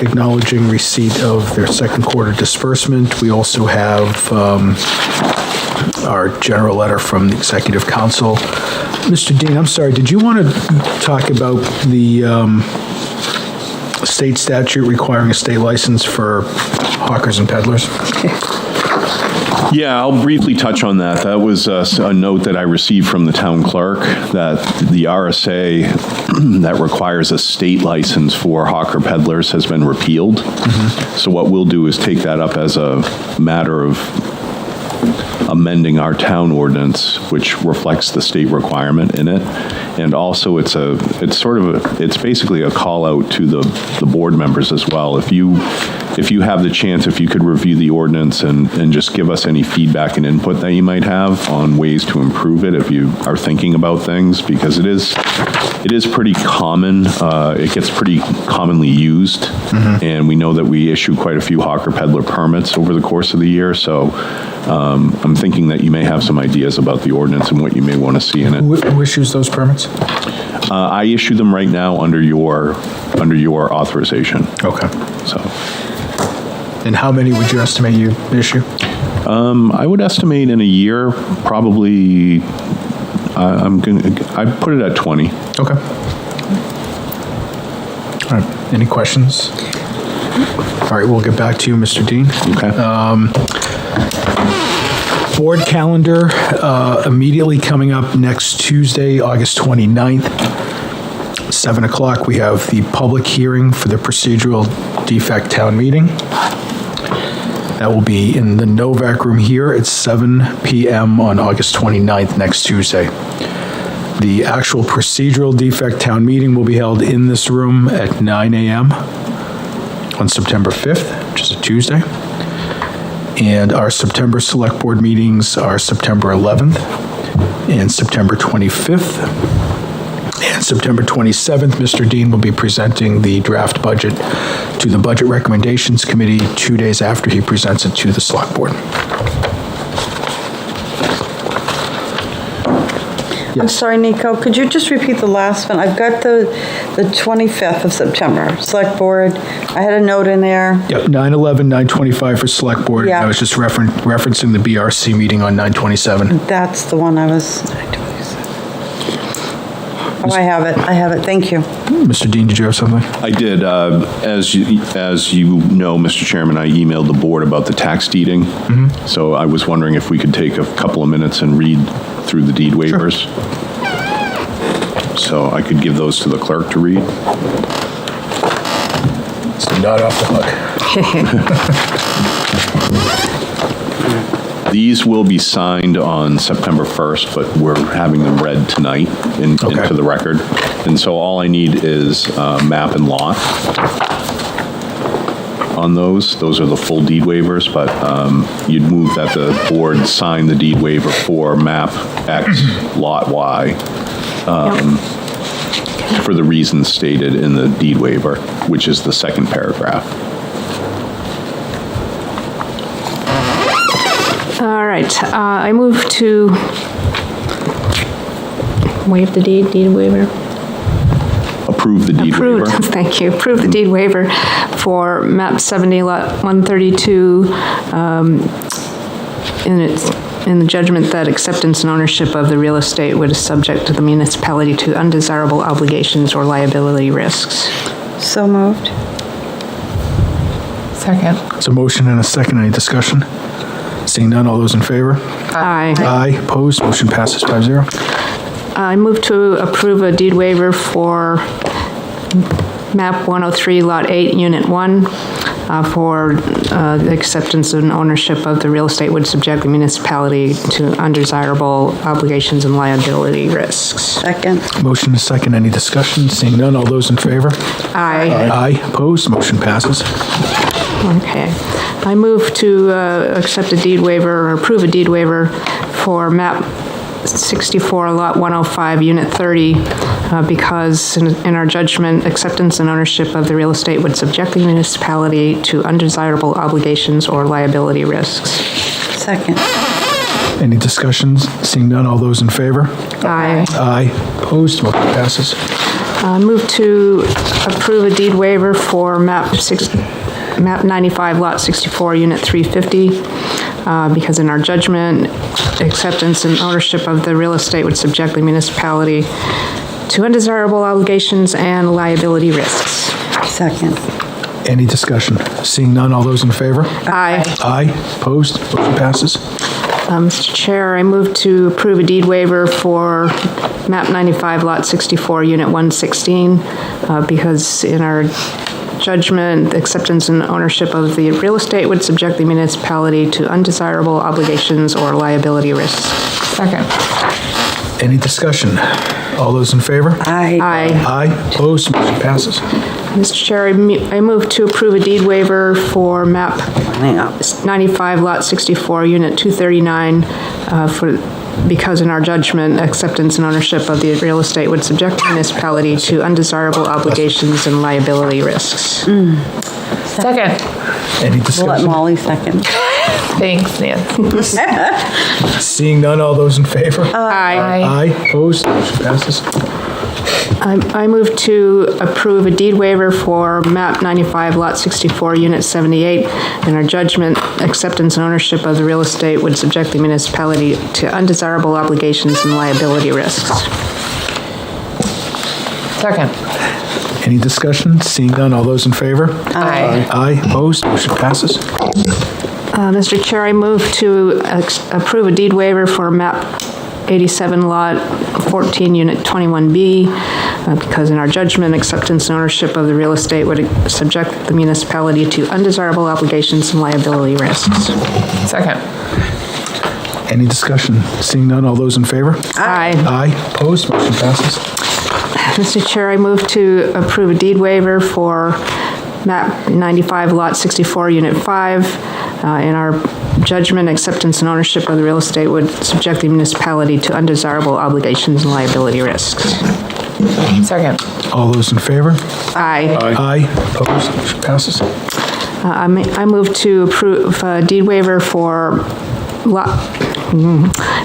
acknowledging receipt of their second quarter disbursement. We also have our general letter from the Executive Council. Mr. Dean, I'm sorry, did you want to talk about the state statute requiring a state license for hawkers and peddlers? Yeah, I'll briefly touch on that. That was a note that I received from the town clerk that the RSA that requires a state license for hawker peddlers has been repealed. Mm-hmm. So what we'll do is take that up as a matter of amending our town ordinance, which reflects the state requirement in it. And also it's basically a call out to the board members as well. If if you have the chance, if you could review the ordinance and just give us any feedback and input that you might have on ways to improve it if you are thinking about things, because it is pretty common. It gets pretty commonly used, and we know that we issue quite a few hawker peddler permits over the course of the year. So I'm thinking that you may have some ideas about the ordinance and what you may want to see in it. Who issues those permits? I issue them right now under your authorization. Okay. So. And how many would you estimate you issue? I would estimate in a year, probably. I put it at 20. Okay. All right. Any questions? All right, we'll get back to you, Mr. Dean. Okay. Board calendar immediately coming up next Tuesday, August 29th, 7 o'clock. We have the public hearing for the procedural defect town meeting. That will be in the Novak room here at 7 p.m. on August 29th, next Tuesday. The actual procedural defect town meeting will be held in this room at 9 a.m. on September 5th, which is a Tuesday. And our September Select Board meetings are September 11th and September 25th. And September 27th, Mr. Dean will be presenting the draft budget to the Budget Recommendations Committee 2 days after he presents it to the Select Board. I'm sorry, Nico, could you just repeat the last one? I've got the 25th of September, Select Board. I had a note in there. Yep, 9/11, 9/25 for Select Board. Yeah. I was just referencing the BRC meeting on 9/27. That's the one I was... Oh, I have it, thank you. Mr. Dean, did you have something? I did. As you know, Mr. Chairman, I emailed the board about the tax deeding. So I was wondering if we could take a couple of minutes and read through the deed waivers. Sure. So I could give those to the clerk to read. It's not off the hook. These will be signed on September 1st, but we're having them read tonight into the record. And so all I need is map and lot on those. Those are the full deed waivers, but you'd move that the board sign the deed waiver for map X, lot Y, for the reasons stated in the deed waiver, which is the second paragraph. All right, I move to waive the deed waiver. Approve the deed waiver. Thank you. Approve the deed waiver for map 70, lot 132, in the judgment that acceptance and ownership of the real estate would subject the municipality to undesirable obligations or liability risks. So moved. Second. It's a motion and a second. Any discussion? Seeing none, all those in favor? Aye. Aye. Opposed? Motion passes 5-0. I move to approve a deed waiver for map 103, lot 8, unit 1, for the acceptance and ownership of the real estate would subject the municipality to undesirable obligations and liability risks. Second. Motion and a second. Any discussion? Seeing none, all those in favor? Aye. Aye. Opposed? Motion passes. Okay. I move to accept a deed waiver or approve a deed waiver for map 64, lot 105, unit 30, because in our judgment, acceptance and ownership of the real estate would subject the municipality to undesirable obligations or liability risks. Second. Any discussions? Seeing none, all those in favor? Aye. Aye. Opposed? Motion passes. I move to approve a deed waiver for map 95, lot 64, unit 350, because in our judgment, acceptance and ownership of the real estate would subject the municipality to undesirable obligations and liability risks. Second. Any discussion? Seeing none, all those in favor? Aye. Aye. Opposed? Motion passes. Mr. Chair, I move to approve a deed waiver for map 95, lot 64, unit 116, because in our judgment, acceptance and ownership of the real estate would subject the municipality to undesirable obligations or liability risks. Second. Any discussion? All those in favor? Aye. Aye. Opposed? Motion passes. Mr. Chair, I move to approve a deed waiver for map 95, lot 64, unit 239, because in our judgment, acceptance and ownership of the real estate would subject the municipality to undesirable obligations and liability risks. Second. Any We'll let discussion? Molly second. Thanks, Nancy. Seeing none, all those in favor? Aye. Aye. Opposed? Motion passes. I move to approve a deed waiver for map 95, lot 64, unit 78. In our judgment, acceptance and ownership of the real estate would subject the municipality to undesirable obligations and liability risks. Second. Any discussion? Seeing none, all those in favor? Aye. Aye. Opposed? Motion passes. Mr. Chair, I move to approve a deed waiver for map 87, lot 14, unit 21B, because in our judgment, acceptance and ownership of the real estate would subject the municipality to undesirable obligations and liability risks. Second. Any discussion? Seeing none, all those in favor? Aye. Aye. Opposed? Motion passes. Mr. Chair, I move to approve a deed waiver for map 95, lot 64, unit 5. In our judgment, acceptance and ownership of the real estate would subject the municipality to undesirable obligations and liability risks. Second. All those in favor? Aye. Aye. Opposed? Motion passes. I move to approve a deed waiver for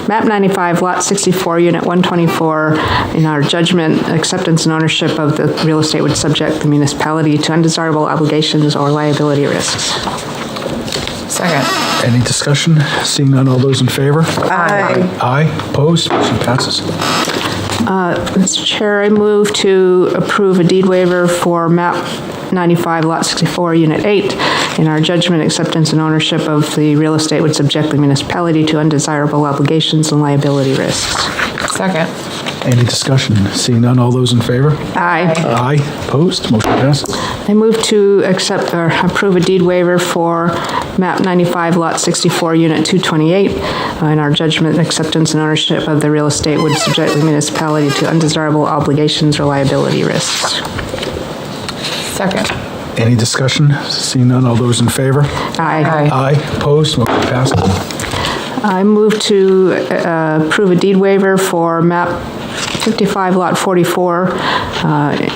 map 95, lot 64, unit 124. In our judgment, acceptance and ownership of the real estate would subject the municipality to undesirable obligations or liability risks. Second. Any discussion? Seeing none, all those in favor? Aye. Aye. Opposed? Motion passes. Mr. Chair, I move to approve a deed waiver for map 95, lot 64, unit 8. In our judgment, acceptance and ownership of the real estate would subject the municipality to undesirable obligations and liability risks. Second. Any discussion? Seeing none, all those in favor? Aye. Aye. Opposed? Motion passes. I move to accept or approve a deed waiver for map 95, lot 64, unit 228. In our judgment, acceptance and ownership of the real estate would subject the municipality to undesirable obligations or liability risks. Second. Any discussion? Seeing none, all those in favor? Aye. Aye. Opposed? Motion passes. I move to approve a deed waiver for map 55, lot 44.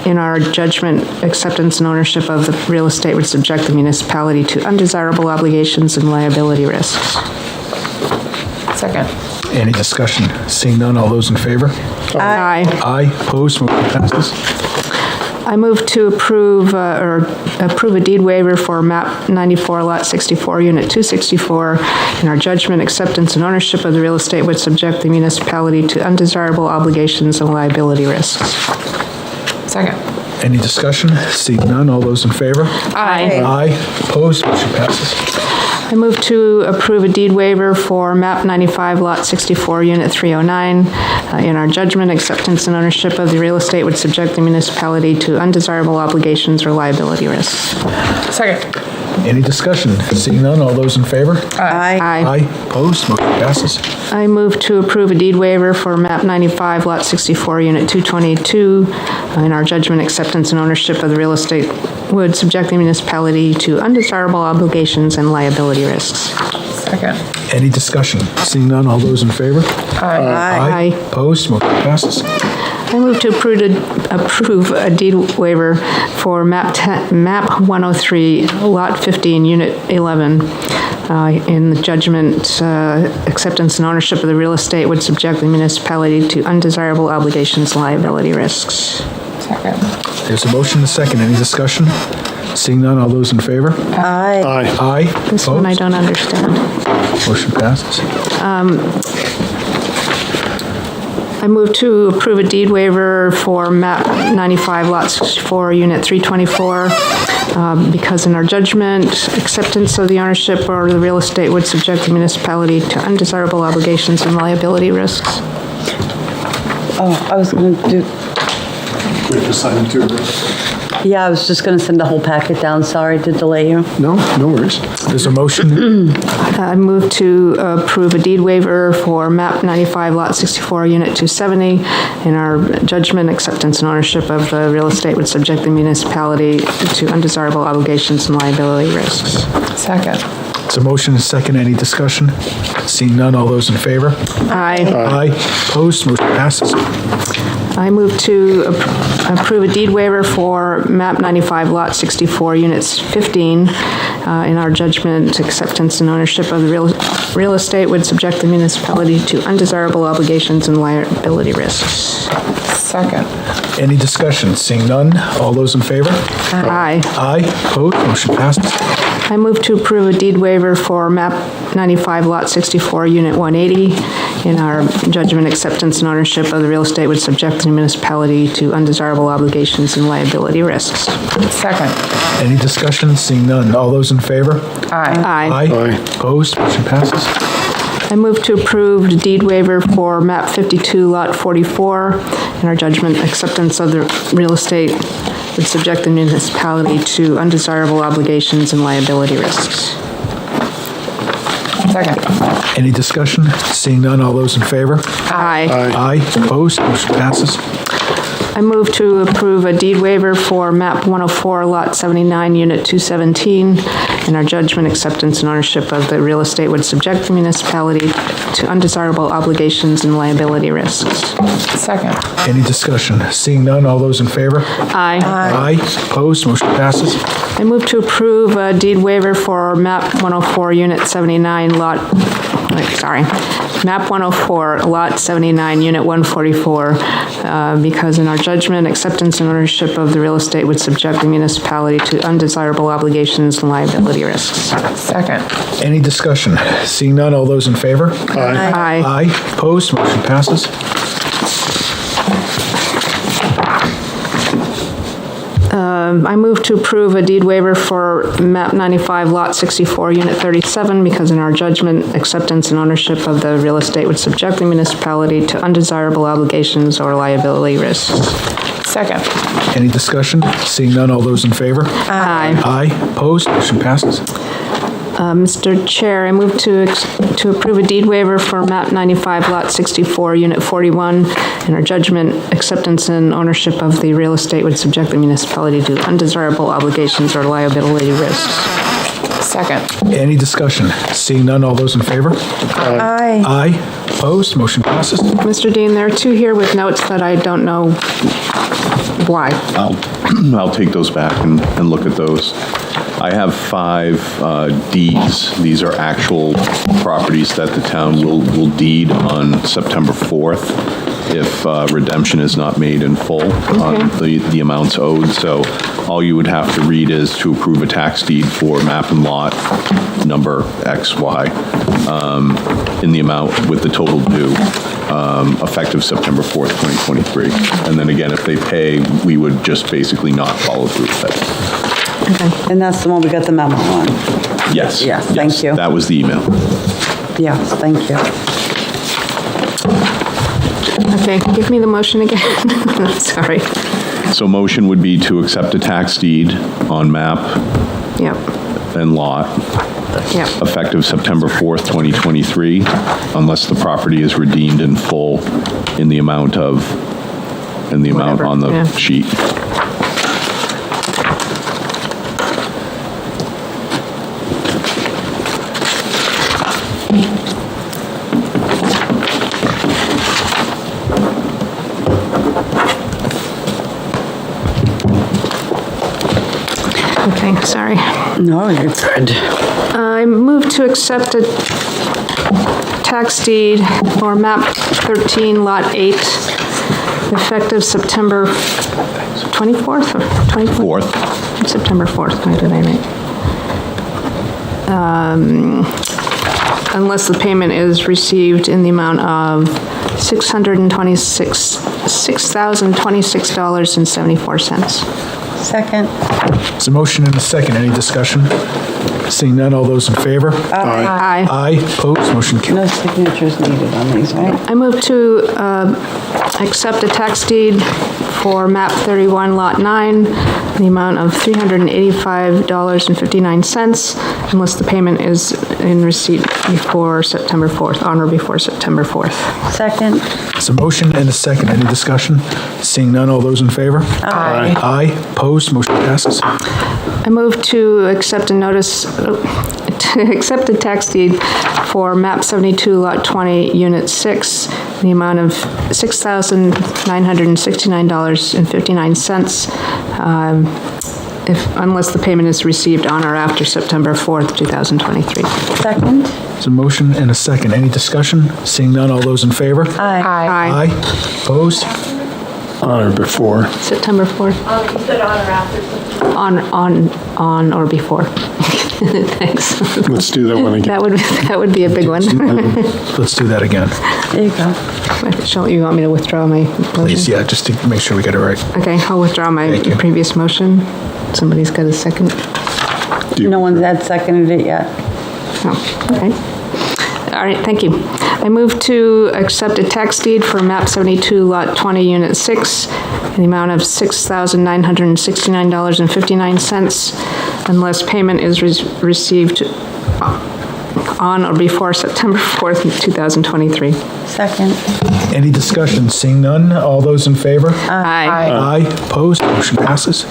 In our judgment, acceptance and ownership of the real estate would subject the municipality to undesirable obligations and liability risks. Second. Any discussion? Seeing none, all those in favor? Aye. Aye. Opposed? Motion passes. I move to approve a deed waiver for map 94, lot 64, unit 264. In our judgment, acceptance and ownership of the real estate would subject the municipality to undesirable obligations and liability risks. Second. Any discussion? Seeing none, all those in favor? Aye. Aye. Opposed? Motion passes. I move to approve a deed waiver for map 95, lot 64, unit 309. In our judgment, acceptance and ownership of the real estate would subject the municipality to undesirable obligations or liability risks. Second. Any discussion? Seeing none, all those in favor? Aye. Aye. Opposed? Motion passes. I move to approve a deed waiver for map 95, lot 64, unit 222. In our judgment, acceptance and ownership of the real estate would subject the municipality to undesirable obligations and liability risks. Second. Any discussion? Seeing none, all those in favor? Aye. Opposed? Motion passes. I move to approve a deed waiver for map 103, lot 15, unit 11. In the judgment, acceptance and ownership of the real estate would subject the municipality to undesirable obligations and liability risks. Second. There's a motion and a second. Any discussion? Seeing none, all those in favor? Aye. Aye. Aye. This one I Opposed? don't understand. Motion passes. I move to approve a deed waiver for map 95, lot 64, unit 324, because in our judgment, acceptance of the ownership or the real estate would subject the municipality to undesirable obligations and liability risks. Oh, I was going to do, We have to sign it too. Yeah, I was just going to send the whole packet down. Sorry to delay you. No, no worries. There's a motion. I move to approve a deed waiver for MAP 95, Lot 64, Unit 270. In our judgment, acceptance and ownership of the real estate would subject the municipality to undesirable obligations and liability risks. Second. There's a motion and a second. Any discussion? Seeing none, all those in favor? Aye. Aye. Opposed? Motion passes. I move to approve a deed waiver for MAP 95, Lot 64, Units 15. In our judgment, acceptance and ownership of the real estate would subject the municipality to undesirable obligations and liability risks. Second. Any discussion? Seeing none, all those in favor? Aye. Aye. Opposed? Motion passes. I move to approve a deed waiver for MAP 95, Lot 64, Unit 180. In our judgment, acceptance and ownership of the real estate would subject the municipality to undesirable obligations and liability risks. Second. Any discussion? Seeing none, all those in favor? Aye. Aye. Aye. Opposed? Motion passes. I move to approve the deed waiver for MAP 52, Lot 44. In our judgment, acceptance of the real estate would subject the municipality to undesirable obligations and liability risks. Second. Any discussion? Seeing none, all those in favor? Aye. Aye. Opposed? Motion passes. I move to approve a deed waiver for MAP 104, Lot 79, Unit 217. In our judgment, acceptance and ownership of the real estate would subject the municipality to undesirable obligations and liability risks. Second. Any discussion? Seeing none, all those in favor? Aye. Aye. Opposed? Motion passes. I move to approve a deed waiver for MAP 104, Unit 79, MAP 104, Lot 79, Unit 144, because in our judgment, acceptance and ownership of the real estate would subject the municipality to undesirable obligations and liability risks. Second. Any discussion? Seeing none, all those in favor? Aye. Aye. Opposed? Motion passes. I move to approve a deed waiver for MAP 95, Lot 64, Unit 37, because in our judgment, acceptance and ownership of the real estate would subject the municipality to undesirable obligations or liability risks. Second. Any discussion? Seeing none, all those in favor? Aye. Aye. Opposed? Motion passes. Mr. Chair, I move to approve a deed waiver for MAP 95, Lot 64, Unit 41. In our judgment, acceptance and ownership of the real estate would subject the municipality to undesirable obligations or liability risks. Second. Any discussion? Seeing none, all those in favor? Aye. Aye. Opposed? Motion passes. Mr. Dean, there are two here with notes that I don't know why. I'll take those back and look at those. I have 5 deeds. These are actual properties that the town will deed on September 4th if redemption is not made in full on the amounts owed. So all you would have to read is to approve a tax deed for map and lot number XY in the amount with the total due effective September 4th, 2023. And then again, if they pay, we would just basically not follow through with it. Okay. And that's the one we got the memo on? Yes. Yes, thank you. That was the email. Yes, thank you. Okay, give me the motion again. Sorry. So motion would be to accept a tax deed on map Yep. and lot Yep. effective September 4th, 2023, unless the property is redeemed in full in the amount Whatever, on the yeah. sheet. Okay, sorry. No, you're good. I move to accept a tax deed for map 13, lot 8, effective September 24th or 24th? 4th. September 4th, I did I right? Unless the payment is received in the amount of $626,026.74. Second. There's a motion and a second. Any discussion? Seeing none, all those in favor? Aye. Aye. Opposed? Motion carries. No signatures needed on these, right? I move to accept a tax deed for map 31, lot 9, the amount of $385.59, unless the payment is in receipt before September 4th, on or before September 4th. Second. There's a motion and a second. Any discussion? Seeing none, all those in favor? Aye. Aye. Opposed? Motion passes. I move to accept a notice, to accept a tax deed for map 72, lot 20, unit 6, the amount of $6,969.59, unless the payment is received on or after September 4th, 2023. Second. There's a motion and a second. Any discussion? Seeing none, all those in favor? Aye. Aye. Opposed? On or before. September 4th. You said on or after. On or before. Thanks. Let's do that one again. That would be a big one. Let's do that again. There you go. You want me to withdraw my motion? Please, yeah, just to make sure we get it right. Okay, I'll withdraw my Thank you. previous motion. Somebody's got a second? No one's had seconded it yet. Oh, all right. All right, thank you. I move to accept a tax deed for map 72, lot 20, unit 6, in the amount of $6,969.59, unless payment is received on or before September 4th, 2023. Second. Any discussion? Seeing none, all those in favor? Aye. Aye. Opposed? Motion passes.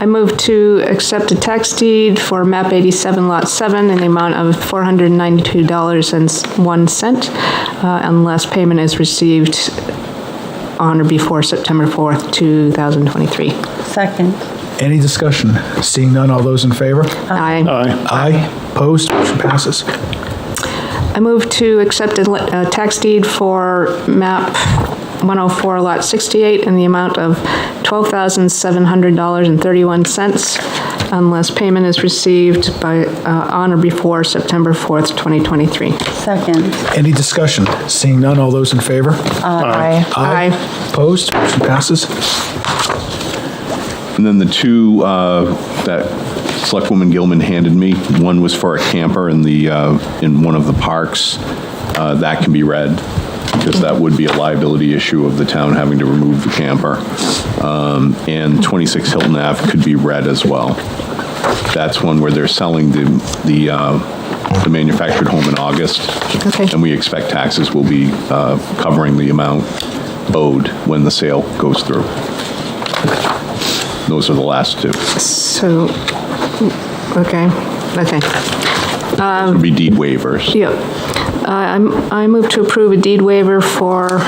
I move to accept a tax deed for map 87, lot 7, in the amount of $492.01, unless payment is received on or before September 4th, 2023. Second. Any discussion? Seeing none, all those in favor? Aye. Aye. Opposed? Motion passes. I move to accept a tax deed for map 104, lot 68, in the amount of $12,700.31, unless payment is received on or before September 4th, 2023. Second. Any discussion? Seeing none, all those in favor? Aye. Aye. Opposed? Motion passes. And then the two that Selectwoman Gilman handed me, one was for a camper in one of the parks. That can be read, because that would be a liability issue of the town having to remove the camper. And 26 Hilton Ave could be read as well. That's one where they're selling the manufactured home in August. Okay. And we expect taxes will be covering the amount owed when the sale goes through. Those are the last two. So, okay. Would be deed waivers. Yeah. I move to approve a deed waiver for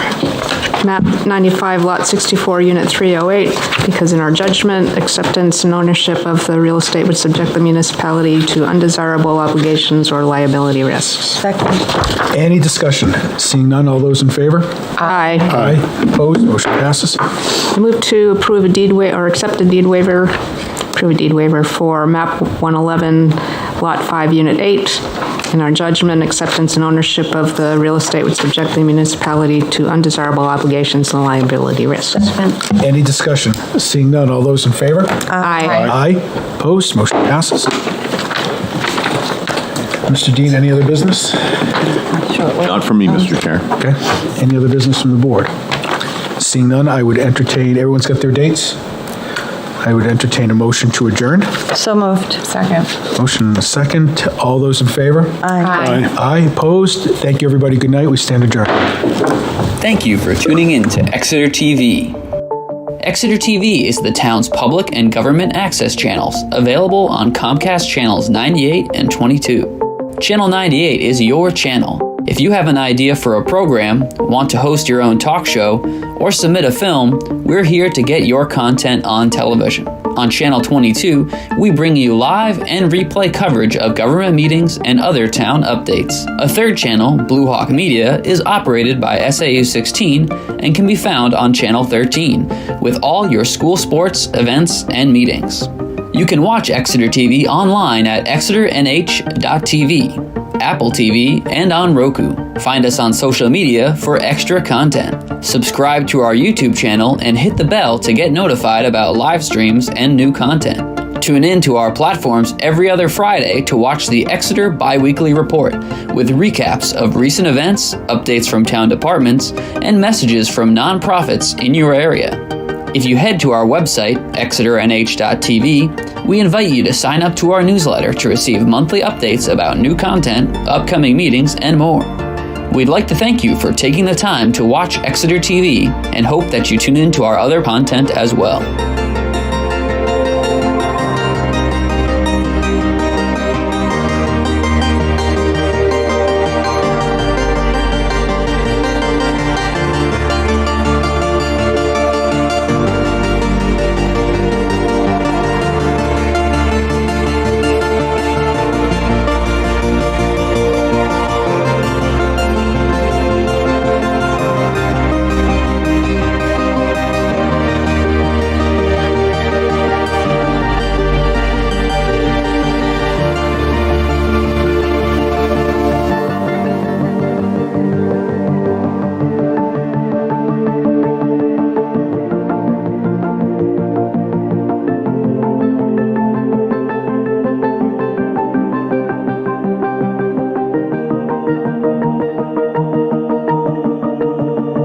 map 95, lot 64, unit 308, because in our judgment, acceptance and ownership of the real estate would subject the municipality to undesirable obligations or liability risks. Second. Any discussion? Seeing none, all those in favor? Aye. Aye. Opposed? Motion passes. I move to approve a deed or accept a deed waiver, for map 111, lot 5, unit 8. In our judgment, acceptance and ownership of the real estate would subject the municipality to undesirable obligations and liability risks. Second. Any discussion? Seeing none, all those in favor? Aye. Aye. Opposed? Motion passes. Mr. Dean, any other business? Not from me, Mr. Chair. Okay. Any other business from the board? Seeing none, I would entertain, everyone's got their dates? I would entertain a motion to adjourn. So moved. Second. Motion and a second. All those in favor? Aye. Aye. Opposed? Thank you, everybody. Good night. We stand adjourned. Thank you for tuning in to Exeter TV. Exeter TV is the town's public and government access channels, available on Comcast channels 98 and 22. Channel 98 is your channel. If you have an idea for a program, want to host your own talk show, or submit a film, we're here to get your content on television. On Channel 22, we bring you live and replay coverage of government meetings and other town updates. A third channel, Blue Hawk Media, is operated by SAU 16 and can be found on Channel 13, with all your school sports, events, and meetings. You can watch Exeter TV online at exeternh.tv. Apple TV, and on Roku. Find us on social media for extra content. Subscribe to our YouTube channel and hit the bell to get notified about live streams and new content. Tune in to our platforms every other Friday to watch the Exeter Biweekly Report, with recaps of recent events, updates from town departments, and messages from nonprofits in your area. If you head to our website, exeternh.tv, we invite you to sign up to our newsletter to receive monthly updates about new content, upcoming meetings, and more. We'd like to thank you for taking the time to watch Exeter TV and hope that you tune in to our other content as well.